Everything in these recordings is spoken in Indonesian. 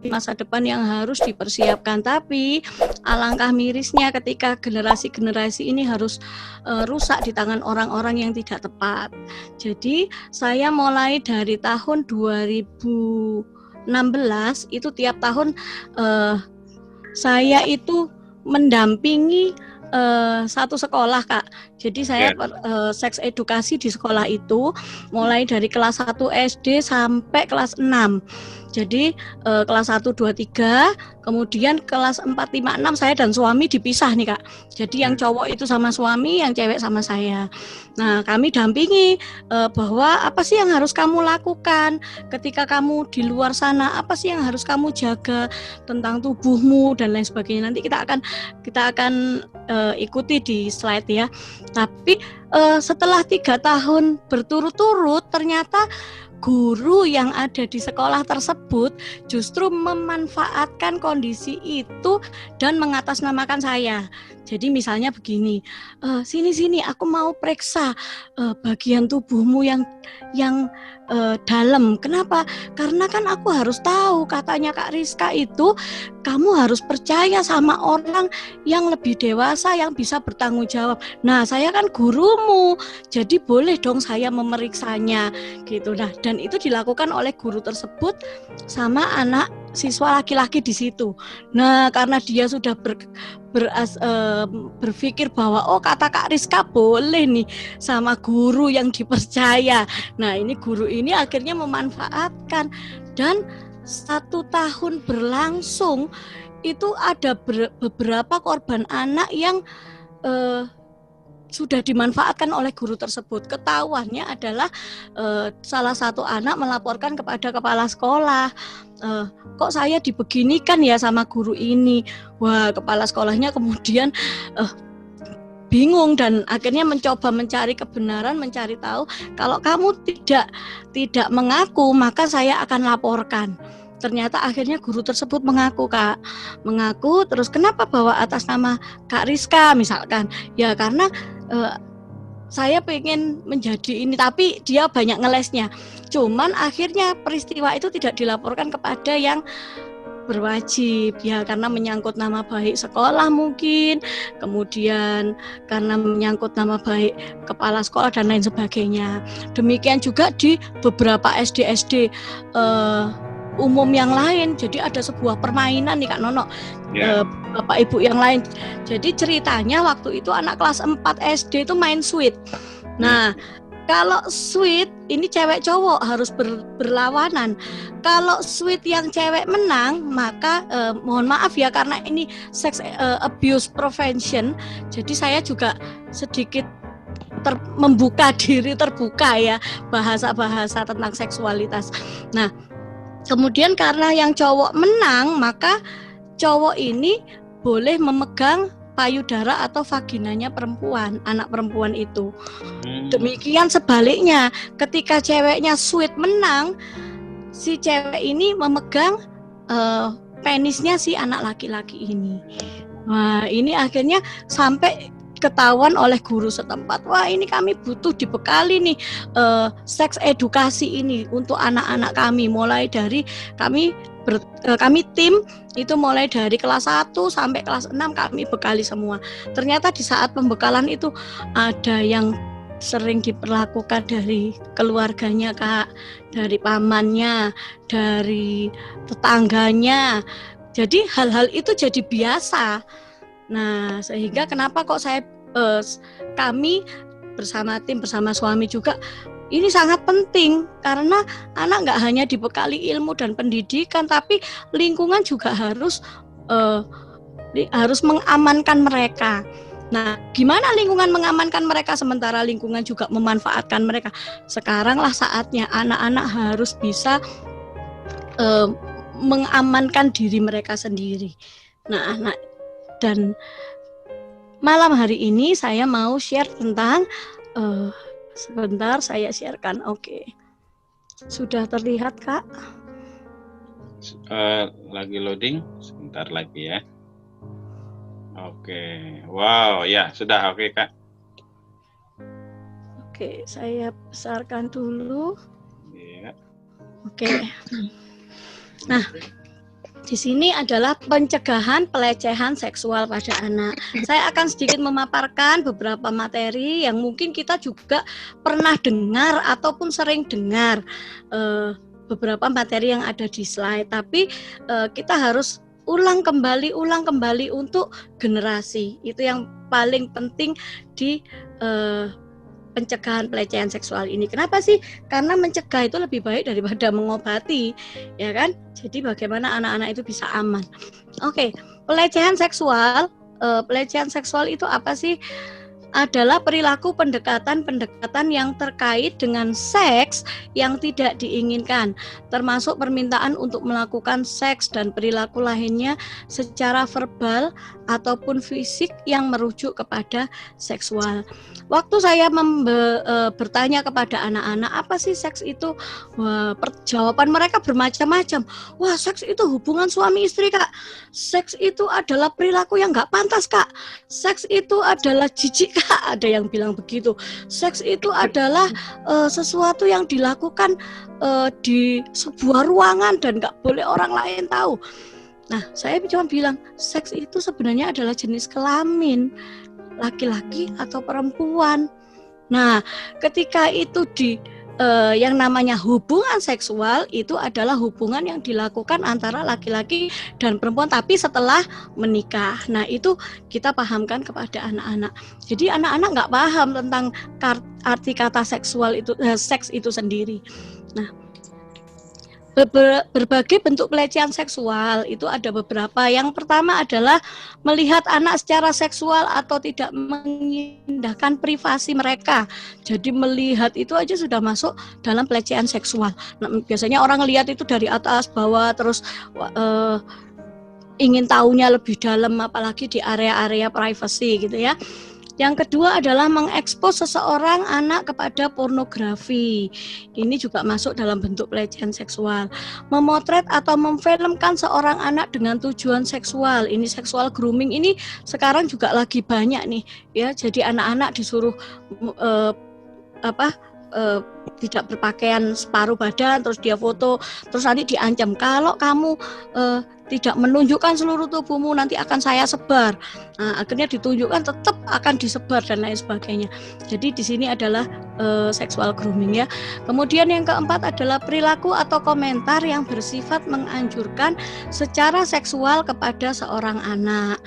masa depan yang harus dipersiapkan. Tapi alangkah mirisnya ketika generasi-generasi ini harus rusak di tangan orang-orang yang tidak tepat. Jadi saya mulai dari tahun 2016 itu tiap tahun saya itu mendampingi satu sekolah, Kak. Jadi saya seks edukasi di sekolah itu mulai dari kelas 1 SD sampai kelas 6. Jadi kelas 1, 2, 3, kemudian kelas 4, 5, 6 saya dan suami dipisah nih, Kak. Jadi yang cowok itu sama suami, yang cewek sama saya. Nah, kami dampingi bahwa apa sih yang harus kamu lakukan ketika kamu di luar sana, apa sih yang harus kamu jaga tentang tubuhmu dan lain sebagainya. Nanti kita akan ikuti di slide ya. Tapi setelah 3 tahun berturut-turut ternyata guru yang ada di sekolah tersebut justru memanfaatkan kondisi itu dan mengatasnamakan saya. Jadi misalnya begini, sini aku mau periksa bagian tubuhmu yang dalam. Kenapa? Karena kan aku harus tahu, katanya Kak Rizka itu kamu harus percaya sama orang yang lebih dewasa yang bisa bertanggung jawab. Nah, saya kan gurumu, jadi boleh dong saya memeriksanya gitu. Nah, dan itu dilakukan oleh guru tersebut sama anak siswa laki-laki di situ. Nah, karena dia sudah berpikir bahwa oh kata Kak Rizka boleh nih sama guru yang dipercaya. Nah, ini guru ini akhirnya memanfaatkan, dan 1 tahun berlangsung itu ada beberapa korban anak yang sudah dimanfaatkan oleh guru tersebut. Ketahuannya adalah salah satu anak melaporkan kepada kepala sekolah, kok saya dibeginikan ya sama guru ini. Wah, kepala sekolahnya kemudian bingung dan akhirnya mencoba mencari kebenaran, mencari tahu. Kalau kamu tidak mengaku, maka saya akan laporkan. Ternyata akhirnya guru tersebut mengaku, Kak. Mengaku, terus kenapa bawa atas nama Kak Rizka misalkan? Ya karena saya pengen menjadi ini, tapi dia banyak ngelesnya. Cuman akhirnya peristiwa itu tidak dilaporkan kepada yang berwajib ya, karena menyangkut nama baik sekolah mungkin, kemudian karena menyangkut nama baik kepala sekolah dan lain sebagainya. Demikian juga di beberapa SD umum yang lain. Jadi ada sebuah permainan nih Kak Nono, Bapak Ibu yang lain. Jadi ceritanya waktu itu anak kelas 4 SD itu main sweet. Nah, kalau sweet ini cewek cowok harus berlawanan. Kalau sweet yang cewek menang, maka mohon maaf ya karena ini sex abuse prevention. Jadi saya juga sedikit membuka diri, terbuka ya bahasa-bahasa tentang seksualitas. Nah, kemudian karena yang cowok menang, maka cowok ini boleh memegang payudara atau vaginanya perempuan, anak perempuan itu. Demikian sebaliknya, ketika ceweknya sweet menang, si cewek ini memegang penisnya si anak laki-laki ini. Wah, ini akhirnya sampai ketahuan oleh guru setempat. Wah, ini kami butuh dibekali nih seks edukasi ini untuk anak-anak kami. Mulai dari kami tim itu mulai dari kelas 1 sampai kelas 6 kami bekali semua. Ternyata di saat pembekalan itu ada yang sering diperlakukan dari keluarganya Kak, dari pamannya, dari tetangganya. Jadi hal-hal itu jadi biasa. Nah, sehingga kenapa kok kami bersama tim, bersama suami juga, ini sangat penting karena anak nggak hanya dibekali ilmu dan pendidikan, tapi lingkungan juga harus mengamankan mereka. Nah, gimana lingkungan mengamankan mereka sementara lingkungan juga memanfaatkan mereka? Sekaranglah saatnya anak-anak harus bisa mengamankan diri mereka sendiri. Nah, dan malam hari ini saya mau share tentang sebentar saya sharekan. Oke. Sudah terlihat, Kak? Lagi loading, sebentar lagi ya. Oke. Wow, ya, sudah oke, Kak. Oke, saya besarkan dulu. Iya. Oke. Nah, di sini adalah pencegahan pelecehan seksual pada anak. Saya akan sedikit memaparkan beberapa materi yang mungkin kita juga pernah dengar ataupun sering dengar, beberapa materi yang ada di slide. Tapi kita harus ulang kembali untuk generasi. Itu yang paling penting di pencegahan pelecehan seksual ini. Kenapa sih? Karena mencegah itu lebih baik daripada mengobati, ya kan? Jadi bagaimana anak-anak itu bisa aman. Oke, pelecehan seksual. Pelecehan seksual itu apa sih? Adalah perilaku pendekatan yang terkait dengan seks yang tidak diinginkan, termasuk permintaan untuk melakukan seks dan perilaku lainnya secara verbal ataupun fisik yang merujuk kepada seksual. Waktu saya bertanya kepada anak-anak, apa sih seks itu? Wah, jawaban mereka bermacam-macam. Wah, seks itu hubungan suami istri, Kak. Seks itu adalah perilaku yang nggak pantas, Kak. Seks itu adalah jijik, Kak. Ada yang bilang begitu. Seks itu adalah sesuatu yang dilakukan di sebuah ruangan dan nggak boleh orang lain tahu. Nah, saya cuma bilang, seks itu sebenarnya adalah jenis kelamin, laki-laki atau perempuan. Nah, ketika itu yang namanya hubungan seksual itu adalah hubungan yang dilakukan antara laki-laki dan perempuan, tapi setelah menikah. Nah, itu kita pahamkan kepada anak-anak. Jadi anak-anak nggak paham tentang arti kata seksual itu, seks itu sendiri. Nah, berbagai bentuk pelecehan seksual itu ada beberapa. Yang pertama adalah melihat anak secara seksual atau tidak mengindahkan privasi mereka. Jadi melihat itu aja sudah masuk dalam pelecehan seksual. Nah, biasanya orang lihat itu dari atas bawah terus ingin tahunya lebih dalam, apalagi di area-area privasi gitu ya. Yang kedua adalah mengekspos seseorang anak kepada pornografi. Ini juga masuk dalam bentuk pelecehan seksual. Memotret atau memfilmkan seorang anak dengan tujuan seksual. Ini sexual grooming ini sekarang juga lagi banyak nih ya. Jadi anak-anak disuruh tidak berpakaian separuh badan, terus dia foto, terus nanti diancam, kalau kamu tidak menunjukkan seluruh tubuhmu nanti akan saya sebar. Nah, akhirnya ditunjukkan tetap akan disebar dan lain sebagainya. Jadi di sini adalah sexual grooming ya. Kemudian yang keempat adalah perilaku atau komentar yang bersifat menganjurkan secara seksual kepada seorang anak.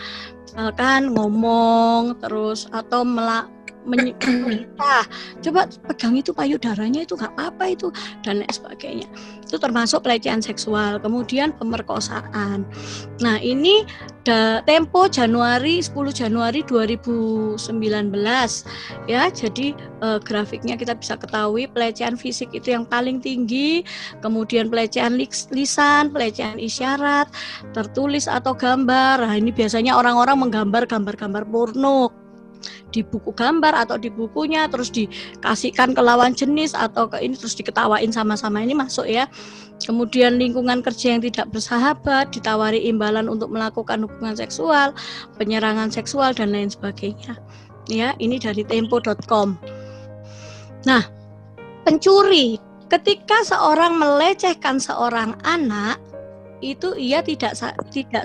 Misalkan ngomong terus atau menyiksa, coba pegang itu payudaranya itu nggak apa-apa itu dan lain sebagainya. Itu termasuk pelecehan seksual. Kemudian pemerkosaan. Nah, ini Tempo 10 Januari 2019 ya. Jadi grafiknya kita bisa ketahui pelecehan fisik itu yang paling tinggi, kemudian pelecehan lisan, pelecehan isyarat, tertulis atau gambar. Nah, ini biasanya orang-orang menggambar gambar-gambar porno di buku gambar atau di bukunya, terus dikasihkan ke lawan jenis atau ke ini, terus diketawain sama-sama, ini masuk ya. Kemudian lingkungan kerja yang tidak bersahabat, ditawari imbalan untuk melakukan hubungan seksual, penyerangan seksual dan lain sebagainya. Ya, ini dari tempo.com. Nah, pencuri, ketika seorang melecehkan seorang anak, itu ia tidak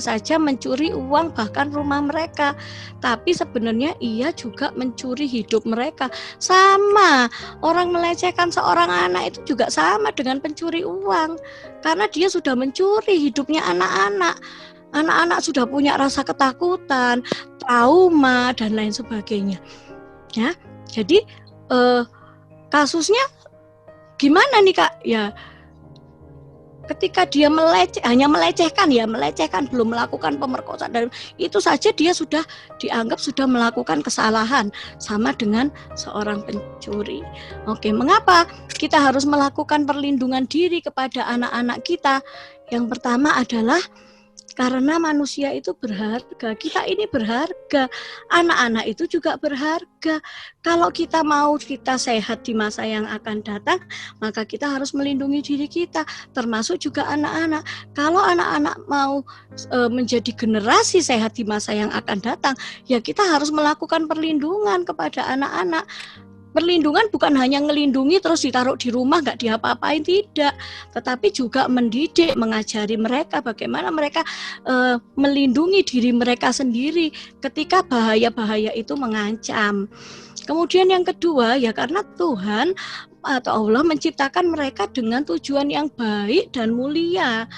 saja mencuri uang bahkan rumah mereka, tapi sebenarnya ia juga mencuri hidup mereka. Sama, orang melecehkan seorang anak itu juga sama dengan pencuri uang, karena dia sudah mencuri hidupnya anak-anak. Anak-anak sudah punya rasa ketakutan, trauma dan lain sebagainya. Ya, jadi kasusnya gimana nih Kak? Ya, ketika dia hanya melecehkan, belum melakukan pemerkosaan, dan itu saja dia sudah dianggap sudah melakukan kesalahan, sama dengan seorang pencuri. Oke, mengapa kita harus melakukan perlindungan diri kepada anak-anak kita? Yang pertama adalah karena manusia itu berharga, kita ini berharga, anak-anak itu juga berharga. Kalau kita mau kita sehat di masa yang akan datang, maka kita harus melindungi diri kita, termasuk juga anak-anak. Kalau anak-anak mau menjadi generasi sehat di masa yang akan datang, ya kita harus melakukan perlindungan kepada anak-anak. Perlindungan bukan hanya ngelindungi terus ditaruh di rumah nggak diapa-apain, tidak, tetapi juga mendidik, mengajari mereka bagaimana mereka melindungi diri mereka sendiri ketika bahaya-bahaya itu mengancam. Kemudian yang kedua ya karena Tuhan atau Allah menciptakan mereka dengan tujuan yang baik dan mulia.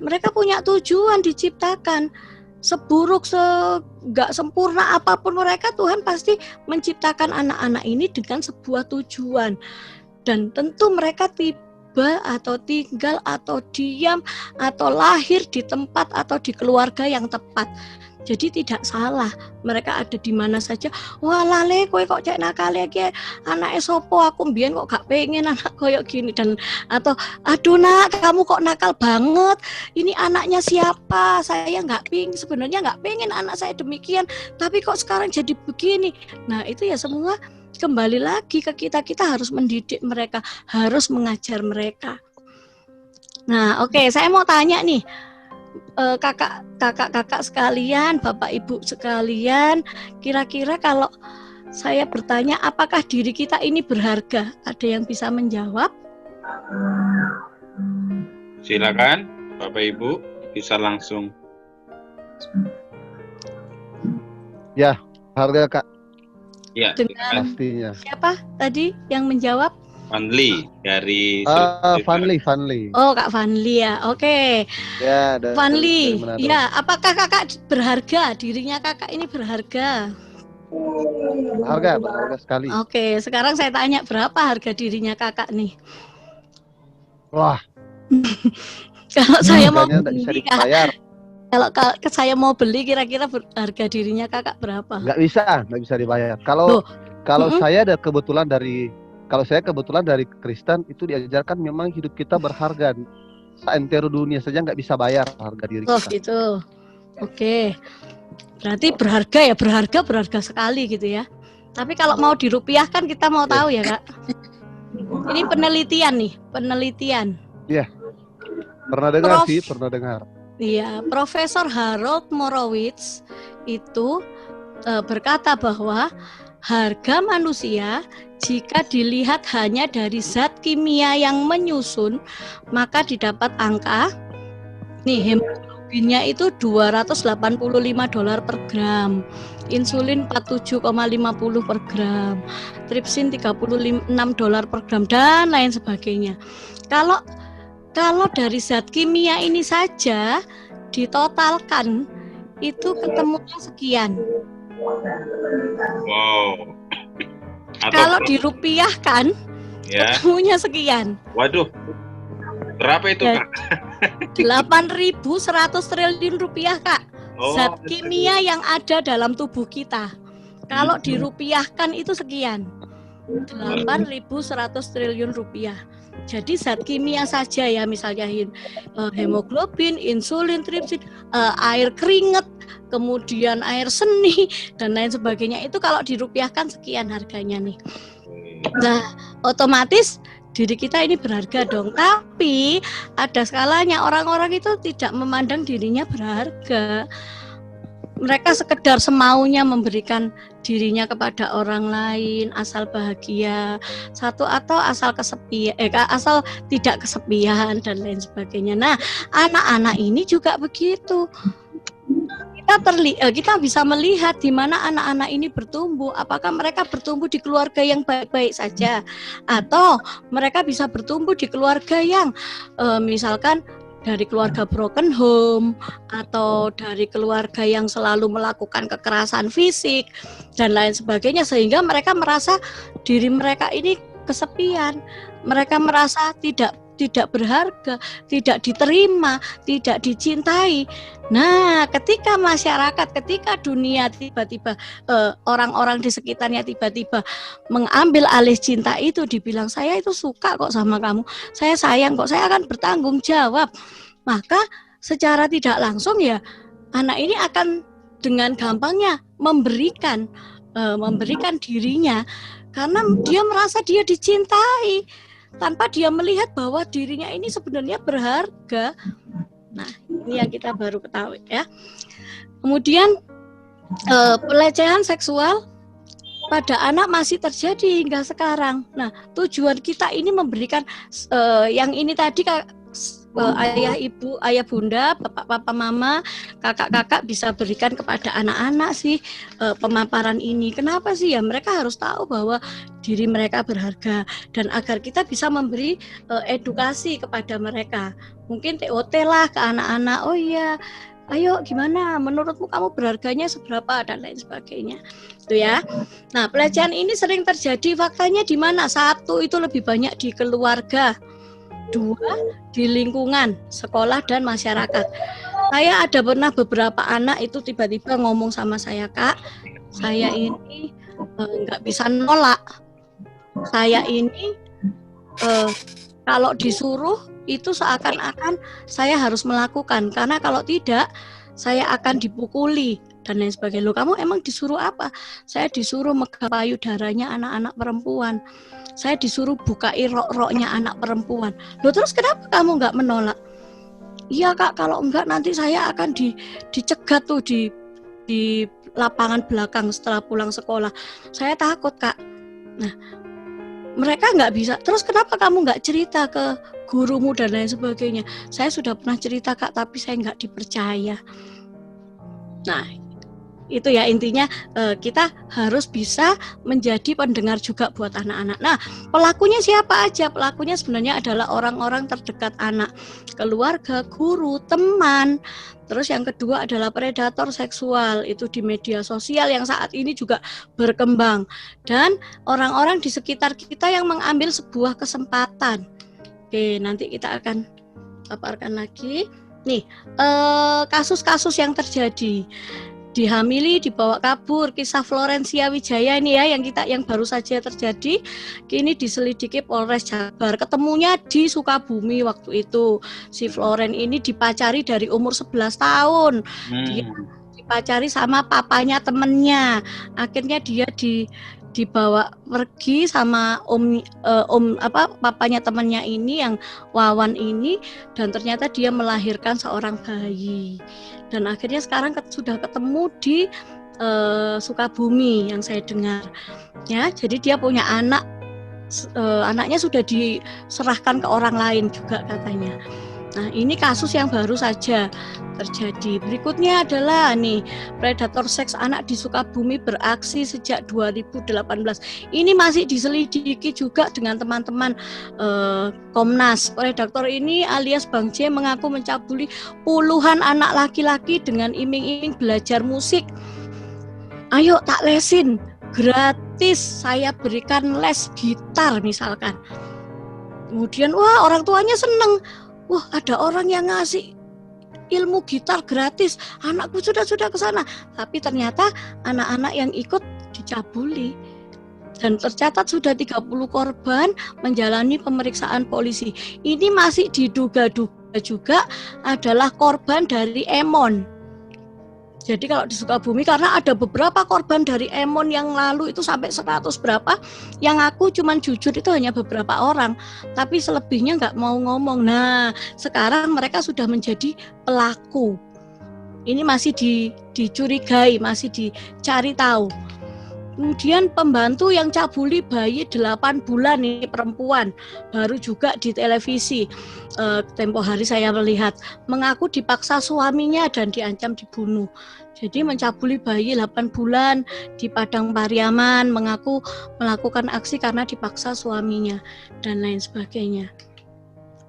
Mereka punya tujuan diciptakan. Seburuk, nggak sempurna apapun mereka, Tuhan pasti menciptakan anak-anak ini dengan sebuah tujuan. Dan tentu mereka tiba atau tinggal atau diam atau lahir di tempat atau di keluarga yang tepat. Jadi tidak salah, mereka ada di mana saja. Wah lale kowe kok cek nakal iki, anake sopo, aku mbiyen kok gak pengen anak koyo gini, dan atau aduh nak kamu kok nakal banget, ini anaknya siapa, saya sebenarnya nggak pengen anak saya demikian, tapi kok sekarang jadi begini. Nah itu ya semua kembali lagi ke kita harus mendidik mereka, harus mengajar mereka. Nah oke, saya mau tanya nih, kakak sekalian, bapak ibu sekalian, kira-kira kalau saya bertanya apakah diri kita ini berharga, ada yang bisa menjawab? Silakan Bapak Ibu bisa langsung. Ya, harga Kak. Ya, Dengan pastinya. siapa tadi yang menjawab? Vanli dari Vanli. Oh, Kak Vanli ya. Oke. Ya, Vanli. Ya, apakah kakak berharga? Dirinya kakak ini berharga? Berharga sekali. Oke, sekarang saya tanya berapa harga dirinya kakak nih? Wah. Kalau saya mau beli, bisa dibayar. Kalau saya mau beli, kira-kira harga dirinya kakak berapa? Nggak bisa dibayar. Kalau saya kebetulan dari Kristen, itu diajarkan memang hidup kita berharga. Seantero dunia saja nggak bisa bayar harga diri kita. Oh gitu. Oke. Berarti berharga sekali gitu ya. Tapi kalau mau dirupiahkan kita mau tahu ya Kak. Ini penelitian. Iya. Pernah dengar. Iya, Profesor Harold Morowitz itu berkata bahwa harga manusia jika dilihat hanya dari zat kimia yang menyusun, maka didapat angka hemoglobinnya itu $285 per gram, insulin 47,50 per gram, tripsin $36 per gram dan lain sebagainya. Kalau dari zat kimia ini saja ditotalkan itu ketemunya sekian. Wow. Kalau dirupiahkan ya, ketemunya sekian. Waduh. Berapa itu ya, Kak? 8.100 triliun rupiah Kak. Zat kimia yang ada dalam tubuh kita. Kalau dirupiahkan itu sekian. 8.100 triliun rupiah. Jadi zat kimia saja ya, misalnya hemoglobin, insulin, tripsin, air keringet, kemudian air seni dan lain sebagainya, itu kalau dirupiahkan sekian harganya nih. Nah, otomatis diri kita ini berharga dong. Tapi ada skalanya, orang-orang itu tidak memandang dirinya berharga. Mereka sekedar semaunya memberikan dirinya kepada orang lain, asal bahagia, atau asal asal tidak kesepian dan lain sebagainya. Nah, anak-anak ini juga begitu. Kita bisa melihat di mana anak-anak ini bertumbuh. Apakah mereka bertumbuh di keluarga yang baik-baik saja, atau mereka bisa bertumbuh di keluarga yang misalkan dari keluarga broken home, atau dari keluarga yang selalu melakukan kekerasan fisik dan lain sebagainya, sehingga mereka merasa diri mereka ini kesepian, mereka merasa tidak berharga, tidak diterima, tidak dicintai. Nah, ketika masyarakat, ketika dunia tiba-tiba orang-orang di sekitarnya tiba-tiba mengambil alih cinta itu, dibilang saya itu suka kok sama kamu, saya sayang kok, saya akan bertanggung jawab, maka secara tidak langsung ya anak ini akan dengan gampangnya memberikan dirinya, karena dia merasa dia dicintai, tanpa dia melihat bahwa dirinya ini sebenarnya berharga. Nah, ini yang kita baru ketahui ya. Kemudian pelecehan seksual pada anak masih terjadi hingga sekarang. Nah, tujuan kita ini memberikan yang ini tadi ayah ibu, ayah bunda, bapak papa mama, kakak kakak bisa berikan kepada anak-anak sih pemaparan ini. Kenapa sih ya? Mereka harus tahu bahwa diri mereka berharga dan agar kita bisa memberi edukasi kepada mereka. Mungkin TOT lah ke anak-anak. Oh iya, ayo gimana? Menurutmu kamu berharganya seberapa dan lain sebagainya. Itu ya. Nah, pelecehan ini sering terjadi faktanya di mana? Satu, itu lebih banyak di keluarga. Dua, di lingkungan, sekolah dan masyarakat. Saya ada pernah beberapa anak itu tiba-tiba ngomong sama saya, Kak, saya ini nggak bisa nolak. Saya ini kalau disuruh itu seakan-akan saya harus melakukan, karena kalau tidak saya akan dipukuli dan lain sebagainya. Loh, kamu emang disuruh apa? Saya disuruh megang payudaranya anak-anak perempuan. Saya disuruh bukain rok-roknya anak perempuan. Loh, terus kenapa kamu nggak menolak? Iya, Kak, kalau enggak nanti saya akan dicegat tuh di lapangan belakang setelah pulang sekolah. Saya takut, Kak. Nah, mereka nggak bisa. Terus kenapa kamu nggak cerita ke gurumu dan lain sebagainya? Saya sudah pernah cerita, Kak, tapi saya nggak dipercaya. Nah, itu ya intinya, kita harus bisa menjadi pendengar juga buat anak-anak. Nah, pelakunya siapa aja? Pelakunya sebenarnya adalah orang-orang terdekat anak, keluarga, guru, teman. Terus yang kedua adalah predator seksual, itu di media sosial yang saat ini juga berkembang, dan orang-orang di sekitar kita yang mengambil sebuah kesempatan. Oke, nanti kita akan paparkan lagi. Nih, kasus-kasus yang terjadi. Dihamili, dibawa kabur, kisah Florencia Wijaya ini ya yang baru saja terjadi, kini diselidiki Polres Jabar. Ketemunya di Sukabumi waktu itu. Si Floren ini dipacari dari umur 11 tahun. Dia dipacari sama papanya temennya. Akhirnya dia dibawa pergi sama papanya temannya ini yang Wawan ini, dan ternyata dia melahirkan seorang bayi. Dan akhirnya sekarang sudah ketemu di Sukabumi yang saya dengar. Ya, jadi dia punya anak, anaknya sudah diserahkan ke orang lain juga katanya. Nah, ini kasus yang baru saja terjadi. Berikutnya adalah nih, predator seks anak di Sukabumi beraksi sejak 2018. Ini masih diselidiki juga dengan teman-teman Komnas. Predator ini alias Bang J mengaku mencabuli puluhan anak laki-laki dengan iming-iming belajar musik. Ayo tak lesin, gratis saya berikan les gitar misalkan. Kemudian wah, orang tuanya seneng. Wah, ada orang yang ngasih ilmu gitar gratis, anakku sudah ke sana. Tapi ternyata anak-anak yang ikut dicabuli. Dan tercatat sudah 30 korban menjalani pemeriksaan polisi. Ini masih diduga-duga juga adalah korban dari Emon. Jadi kalau di Sukabumi, karena ada beberapa korban dari Emon yang lalu itu sampai 100 berapa, yang aku cuman jujur itu hanya beberapa orang, tapi selebihnya nggak mau ngomong. Nah, sekarang mereka sudah menjadi pelaku. Ini masih dicurigai, masih dicari tahu. Kemudian pembantu yang cabuli bayi 8 bulan ini perempuan, baru juga di televisi. Tempo hari saya melihat, mengaku dipaksa suaminya dan diancam dibunuh. Jadi mencabuli bayi 8 bulan di Padang Pariaman, mengaku melakukan aksi karena dipaksa suaminya dan lain sebagainya.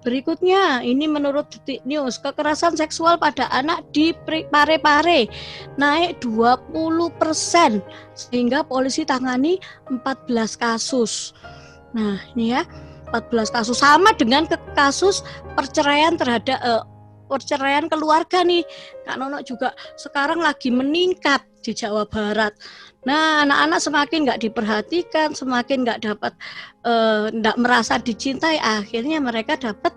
Berikutnya, ini menurut Detik News, kekerasan seksual pada anak di Parepare naik 20%, sehingga polisi tangani 14 kasus. Nah, ini ya, 14 kasus sama dengan kasus perceraian terhadap perceraian keluarga nih. Kak Nono juga sekarang lagi meningkat di Jawa Barat. Nah, anak-anak semakin nggak diperhatikan, semakin nggak merasa dicintai, akhirnya mereka dapat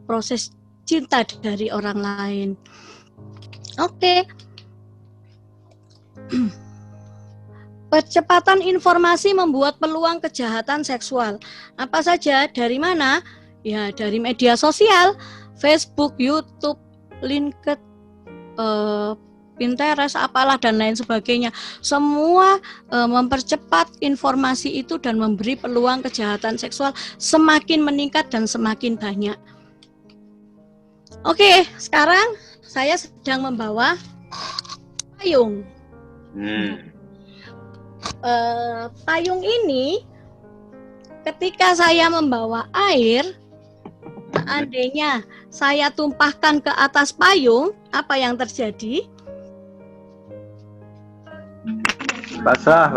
proses cinta dari orang lain. Oke. Percepatan informasi membuat peluang kejahatan seksual. Apa saja? Dari mana? Ya, dari media sosial, Facebook, YouTube, LinkedIn, Pinterest, apalah dan lain sebagainya. Semua mempercepat informasi itu dan memberi peluang kejahatan seksual semakin meningkat dan semakin banyak. Oke, sekarang saya sedang membawa payung. Payung ini ketika saya membawa air, seandainya saya tumpahkan ke atas payung, apa yang terjadi? Basah.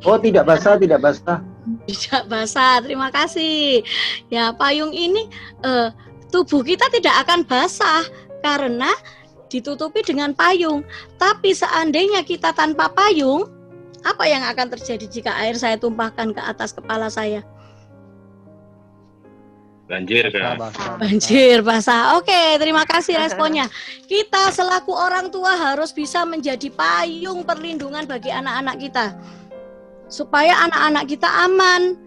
Oh, tidak basah. Tidak basah, terima kasih. Ya, payung ini tubuh kita tidak akan basah karena ditutupi dengan payung. Tapi seandainya kita tanpa payung, apa yang akan terjadi jika air saya tumpahkan ke atas kepala saya? Banjir kan? Banjir, basah. Oke, terima kasih responnya. Kita selaku orang tua harus bisa menjadi payung perlindungan bagi anak-anak kita. Supaya anak-anak kita aman.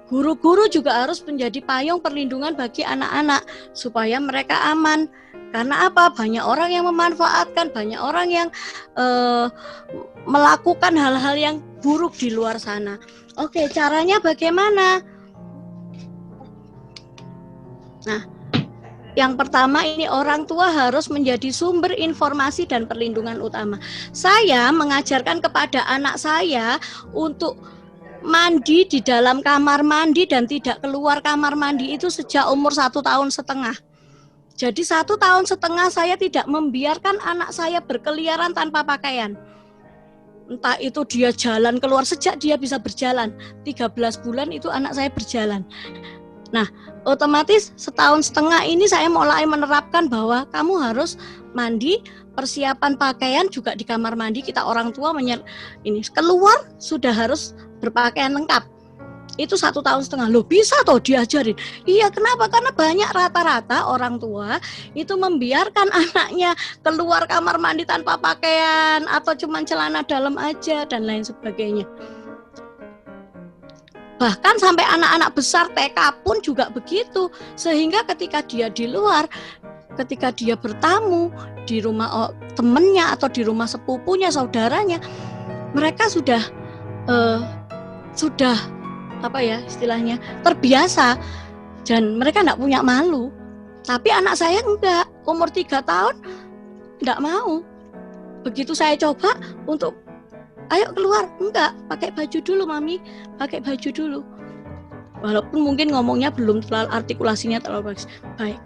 Guru-guru juga harus menjadi payung perlindungan bagi anak-anak supaya mereka aman. Karena apa? Banyak orang yang memanfaatkan, banyak orang yang melakukan hal-hal yang buruk di luar sana. Oke, caranya bagaimana? Nah, yang pertama ini orang tua harus menjadi sumber informasi dan perlindungan utama. Saya mengajarkan kepada anak saya untuk mandi di dalam kamar mandi dan tidak keluar kamar mandi itu sejak umur 1,5 tahun. Jadi 1,5 tahun saya tidak membiarkan anak saya berkeliaran tanpa pakaian. Entah itu dia jalan keluar, sejak dia bisa berjalan 13 bulan itu anak saya berjalan. Nah, otomatis 1,5 tahun ini saya mulai menerapkan bahwa kamu harus mandi, persiapan pakaian juga di kamar mandi. Kita orang tua ini keluar sudah harus berpakaian lengkap. Itu 1,5 tahun. Loh, bisa toh diajarin? Iya, kenapa? Karena banyak rata-rata orang tua itu membiarkan anaknya keluar kamar mandi tanpa pakaian atau cuma celana dalam aja dan lain sebagainya. Bahkan sampai anak-anak besar TK pun juga begitu. Sehingga ketika dia di luar, ketika dia bertamu di rumah temennya atau di rumah sepupunya, saudaranya, mereka sudah apa ya istilahnya, terbiasa dan mereka enggak punya malu. Tapi anak saya enggak, umur 3 tahun enggak mau. Begitu saya coba untuk ayo keluar, enggak, pakai baju dulu mami, pakai baju dulu. Walaupun mungkin ngomongnya belum terlalu, artikulasinya terlalu baik.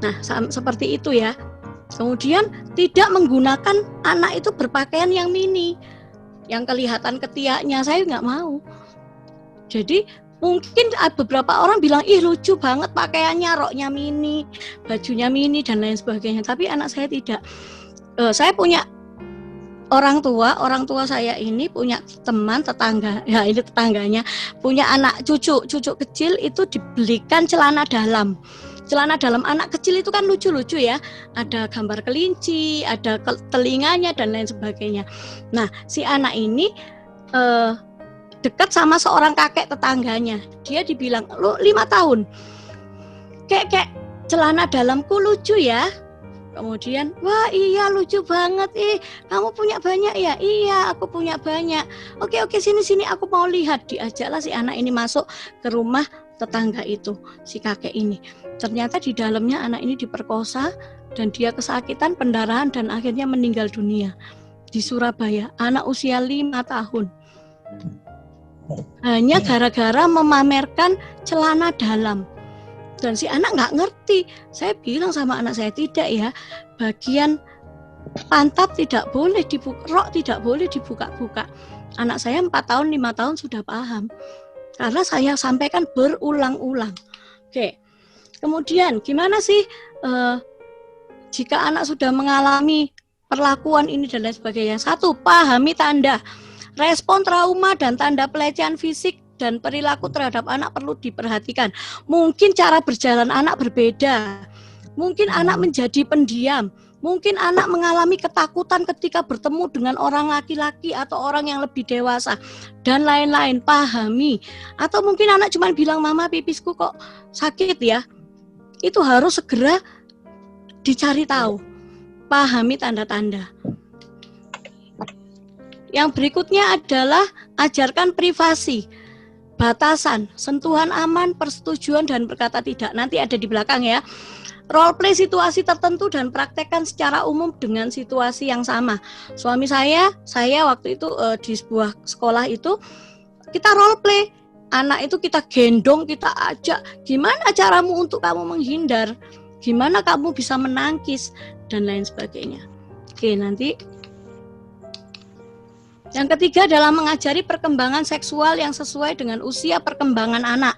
Nah, seperti itu ya. Kemudian tidak menggunakan anak itu berpakaian yang mini, yang kelihatan ketiaknya, saya nggak mau. Jadi mungkin beberapa orang bilang, ih lucu banget pakaiannya, roknya mini, bajunya mini dan lain sebagainya. Tapi anak saya tidak. Saya punya orang tua saya ini punya teman tetangga, ya ini tetangganya punya anak cucu kecil itu dibelikan celana dalam. Celana dalam anak kecil itu kan lucu-lucu ya, ada gambar kelinci, ada telinganya dan lain sebagainya. Nah, si anak ini dekat sama seorang kakek tetangganya. Dia dibilang, lu 5 tahun, kayak celana dalamku lucu ya. Kemudian, wah iya lucu banget, kamu punya banyak ya? Iya, aku punya banyak. Oke, sini aku mau lihat. Diajaklah si anak ini masuk ke rumah tetangga itu, si kakek ini. Ternyata di dalamnya anak ini diperkosa dan dia kesakitan, pendarahan dan akhirnya meninggal dunia di Surabaya. Anak usia 5 tahun. Hanya gara-gara memamerkan celana dalam. Dan si anak nggak ngerti. Saya bilang sama anak saya, tidak ya, bagian pantat tidak boleh dibuka, rok tidak boleh dibuka-buka. Anak saya 4 tahun, 5 tahun sudah paham. Karena saya sampaikan berulang-ulang. Oke. Kemudian gimana sih jika anak sudah mengalami perlakuan ini dan lain sebagainya? 1, pahami tanda. Respon trauma dan tanda pelecehan fisik dan perilaku terhadap anak perlu diperhatikan. Mungkin cara berjalan anak berbeda. Mungkin anak menjadi pendiam. Mungkin anak mengalami ketakutan ketika bertemu dengan orang laki-laki atau orang yang lebih dewasa dan lain-lain. Pahami. Atau mungkin anak cuma bilang, mama pipisku kok sakit ya. Itu harus segera dicari tahu. pahami tanda-tanda. Yang berikutnya adalah ajarkan privasi, batasan, sentuhan aman, persetujuan, dan berkata tidak. Nanti ada di belakang ya. Role play situasi tertentu dan praktekkan secara umum dengan situasi yang sama. Suami saya waktu itu di sebuah sekolah itu kita role play. Anak itu kita gendong, kita ajak. Gimana caramu untuk kamu menghindar? Gimana kamu bisa menangkis? Dan lain sebagainya. Oke, nanti. Yang ketiga adalah mengajari perkembangan seksual yang sesuai dengan usia perkembangan anak.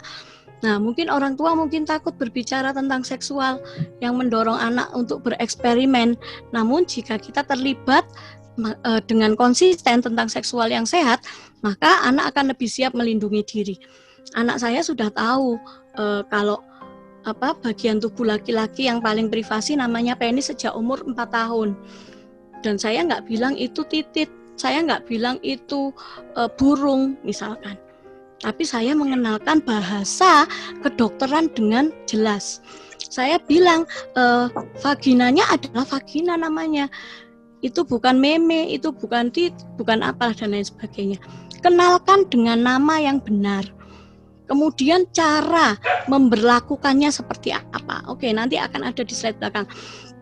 Nah, mungkin orang tua mungkin takut berbicara tentang seksual yang mendorong anak untuk bereksperimen. Namun jika kita terlibat dengan konsisten tentang seksual yang sehat, maka anak akan lebih siap melindungi diri. Anak saya sudah tahu kalau bagian tubuh laki-laki yang paling privasi namanya penis sejak umur 4 tahun. Dan saya nggak bilang itu titit, saya nggak bilang itu burung misalkan. Tapi saya mengenalkan bahasa kedokteran dengan jelas. Saya bilang vaginanya adalah vagina namanya. Itu bukan meme, itu bukan bukan apa dan lain sebagainya. Kenalkan dengan nama yang benar. Kemudian cara memberlakukannya seperti apa. Oke, nanti akan ada di slide belakang.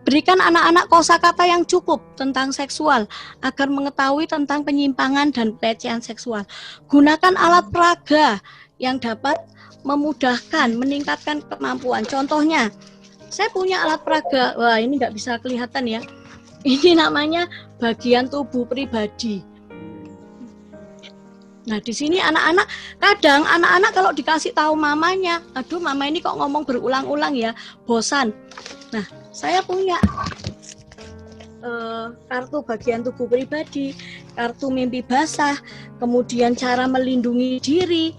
Berikan anak-anak kosakata yang cukup tentang seksual agar mengetahui tentang penyimpangan dan pelecehan seksual. Gunakan alat peraga yang dapat memudahkan, meningkatkan kemampuan. Contohnya, saya punya alat peraga. Wah, ini nggak bisa kelihatan ya. Ini namanya bagian tubuh pribadi. Nah, di sini kadang anak-anak kalau dikasih tahu mamanya, aduh mama ini kok ngomong berulang-ulang ya, bosan. Nah, saya punya kartu bagian tubuh pribadi, kartu mimpi basah, kemudian cara melindungi diri,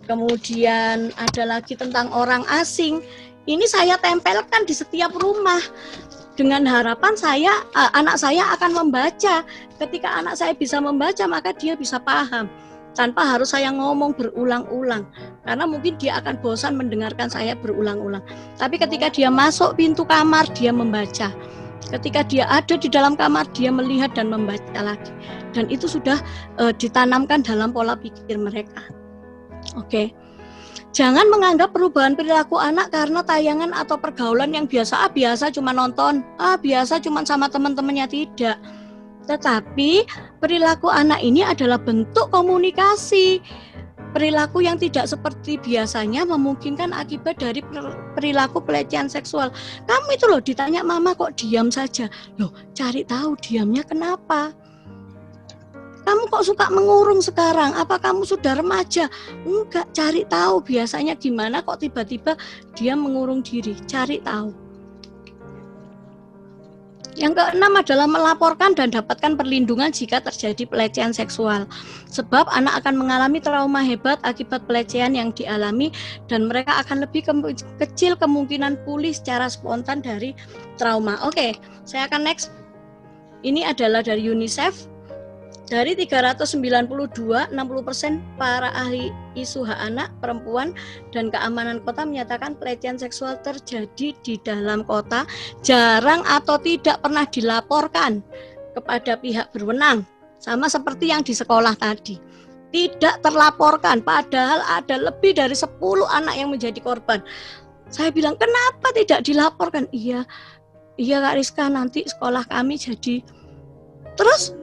kemudian ada lagi tentang orang asing. Ini saya tempelkan di setiap rumah dengan harapan anak saya akan membaca. Ketika anak saya bisa membaca, maka dia bisa paham tanpa harus saya ngomong berulang-ulang, karena mungkin dia akan bosan mendengarkan saya berulang-ulang. Tapi ketika dia masuk pintu kamar, dia membaca. Ketika dia ada di dalam kamar, dia melihat dan membaca lagi. Dan itu sudah ditanamkan dalam pola pikir mereka. Oke. Jangan menganggap perubahan perilaku anak karena tayangan atau pergaulan yang biasa. Biasa cuma nonton, biasa cuma sama teman-temannya, tidak. Tetapi perilaku anak ini adalah bentuk komunikasi. Perilaku yang tidak seperti biasanya memungkinkan akibat dari perilaku pelecehan seksual. Kamu itu loh ditanya mama kok diam saja. Loh, cari tahu diamnya kenapa. Kamu kok suka mengurung sekarang? Apa kamu sudah remaja? Enggak, cari tahu biasanya gimana kok tiba-tiba dia mengurung diri. Cari tahu. Yang keenam adalah melaporkan dan dapatkan perlindungan jika terjadi pelecehan seksual. Sebab anak akan mengalami trauma hebat akibat pelecehan yang dialami dan mereka akan lebih kecil kemungkinan pulih secara spontan dari trauma. Oke, saya akan next. Ini adalah dari UNICEF. Dari 392, 60% para ahli isu hak anak, perempuan, dan keamanan kota menyatakan pelecehan seksual terjadi di dalam kota, jarang atau tidak pernah dilaporkan kepada pihak berwenang. Sama seperti yang di sekolah tadi. Tidak terlaporkan, padahal ada lebih dari 10 anak yang menjadi korban. Saya bilang, kenapa tidak dilaporkan? Iya Kak Rizka, nanti sekolah kami jadi... Terus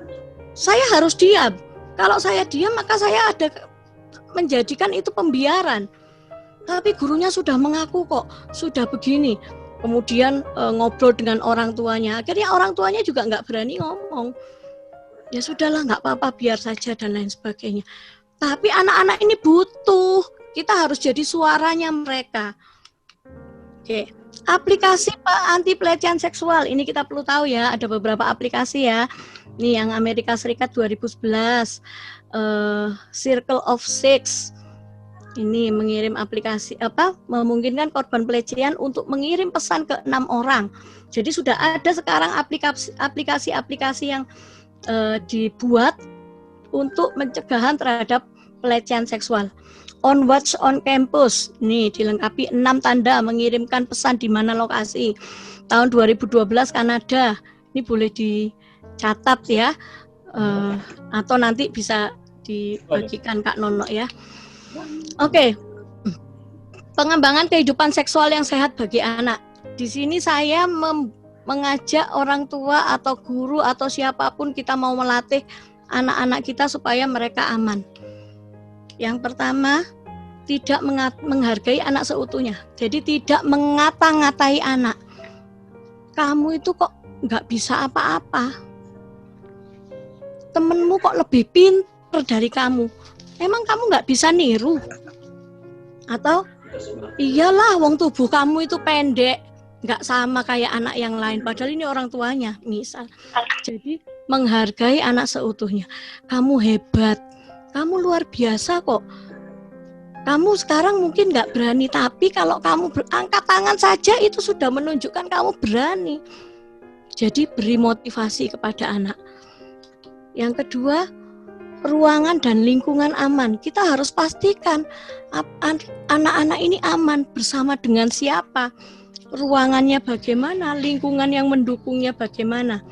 saya harus diam. Kalau saya diam maka saya ada menjadikan itu pembiaran. Tapi gurunya sudah mengaku kok, sudah begini. Kemudian ngobrol dengan orang tuanya. Akhirnya orang tuanya juga nggak berani ngomong. Ya sudahlah, nggak apa-apa, biar saja dan lain sebagainya. Tapi anak-anak ini butuh. Kita harus jadi suaranya mereka. Oke. Aplikasi anti pelecehan seksual. Ini kita perlu tahu ya, ada beberapa aplikasi ya. Ini yang Amerika Serikat 2011, Circle of Six. Ini mengirim aplikasi memungkinkan korban pelecehan untuk mengirim pesan ke 6 orang. Jadi sudah ada sekarang aplikasi-aplikasi yang dibuat untuk pencegahan terhadap pelecehan seksual. On Watch on Campus, nih dilengkapi 6 tanda mengirimkan pesan di mana lokasi. Tahun 2012 Kanada. Ini boleh dicatat ya, atau nanti bisa dibagikan Kak Nono ya. Oke. Pengembangan kehidupan seksual yang sehat bagi anak. Di sini saya mengajak orang tua atau guru atau siapapun, kita mau melatih anak-anak kita supaya mereka aman. Yang pertama, tidak menghargai anak seutuhnya. Jadi tidak mengata-ngatai anak. Kamu itu kok nggak bisa apa-apa. Temenmu kok lebih pintar dari kamu. Emang kamu nggak bisa niru? Atau iyalah, wong tubuh kamu itu pendek, nggak sama kayak anak yang lain. Padahal ini orang tuanya, misal. Jadi menghargai anak seutuhnya. Kamu hebat, kamu luar biasa kok. Kamu sekarang mungkin nggak berani, tapi kalau kamu angkat tangan saja itu sudah menunjukkan kamu berani. Jadi beri motivasi kepada anak. Yang kedua, ruangan dan lingkungan aman. Kita harus pastikan anak-anak ini aman bersama dengan siapa, ruangannya bagaimana, lingkungan yang mendukungnya bagaimana.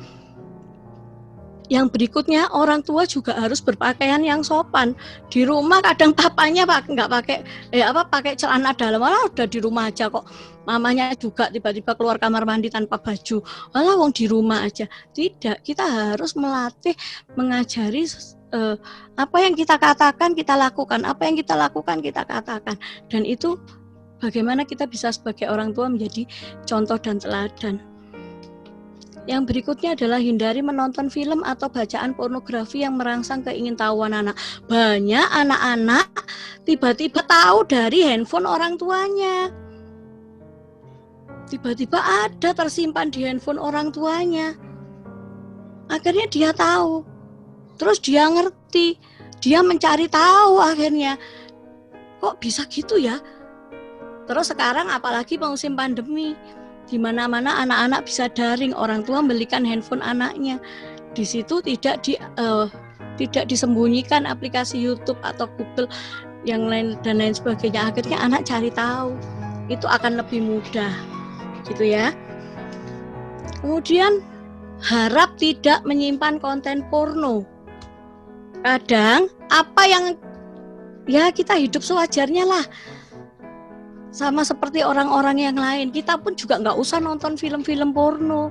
Yang berikutnya, orang tua juga harus berpakaian yang sopan. Di rumah kadang papanya nggak pakai celana dalam, malah udah di rumah aja kok. Mamanya juga tiba-tiba keluar kamar mandi tanpa baju, malah wong di rumah aja. Tidak, kita harus melatih, mengajari apa yang kita katakan kita lakukan, apa yang kita lakukan kita katakan. Dan itu bagaimana kita bisa sebagai orang tua menjadi contoh dan teladan. Yang berikutnya adalah hindari menonton film atau bacaan pornografi yang merangsang keingintahuan anak. Banyak anak-anak tiba-tiba tahu dari handphone orang tuanya. Tiba-tiba ada tersimpan di handphone orang tuanya. Akhirnya dia tahu. Terus dia ngerti. Dia mencari tahu akhirnya. Kok bisa gitu ya? Terus sekarang apalagi musim pandemi. Di mana-mana anak-anak bisa daring, orang tua membelikan handphone anaknya. Di situ tidak disembunyikan aplikasi YouTube atau Google yang lain dan lain sebagainya. Akhirnya anak cari tahu. Itu akan lebih mudah. Gitu ya. Kemudian harap tidak menyimpan konten porno. Kadang apa yang ya kita hidup sewajarnya lah. Sama seperti orang-orang yang lain, kita pun juga nggak usah nonton film-film porno.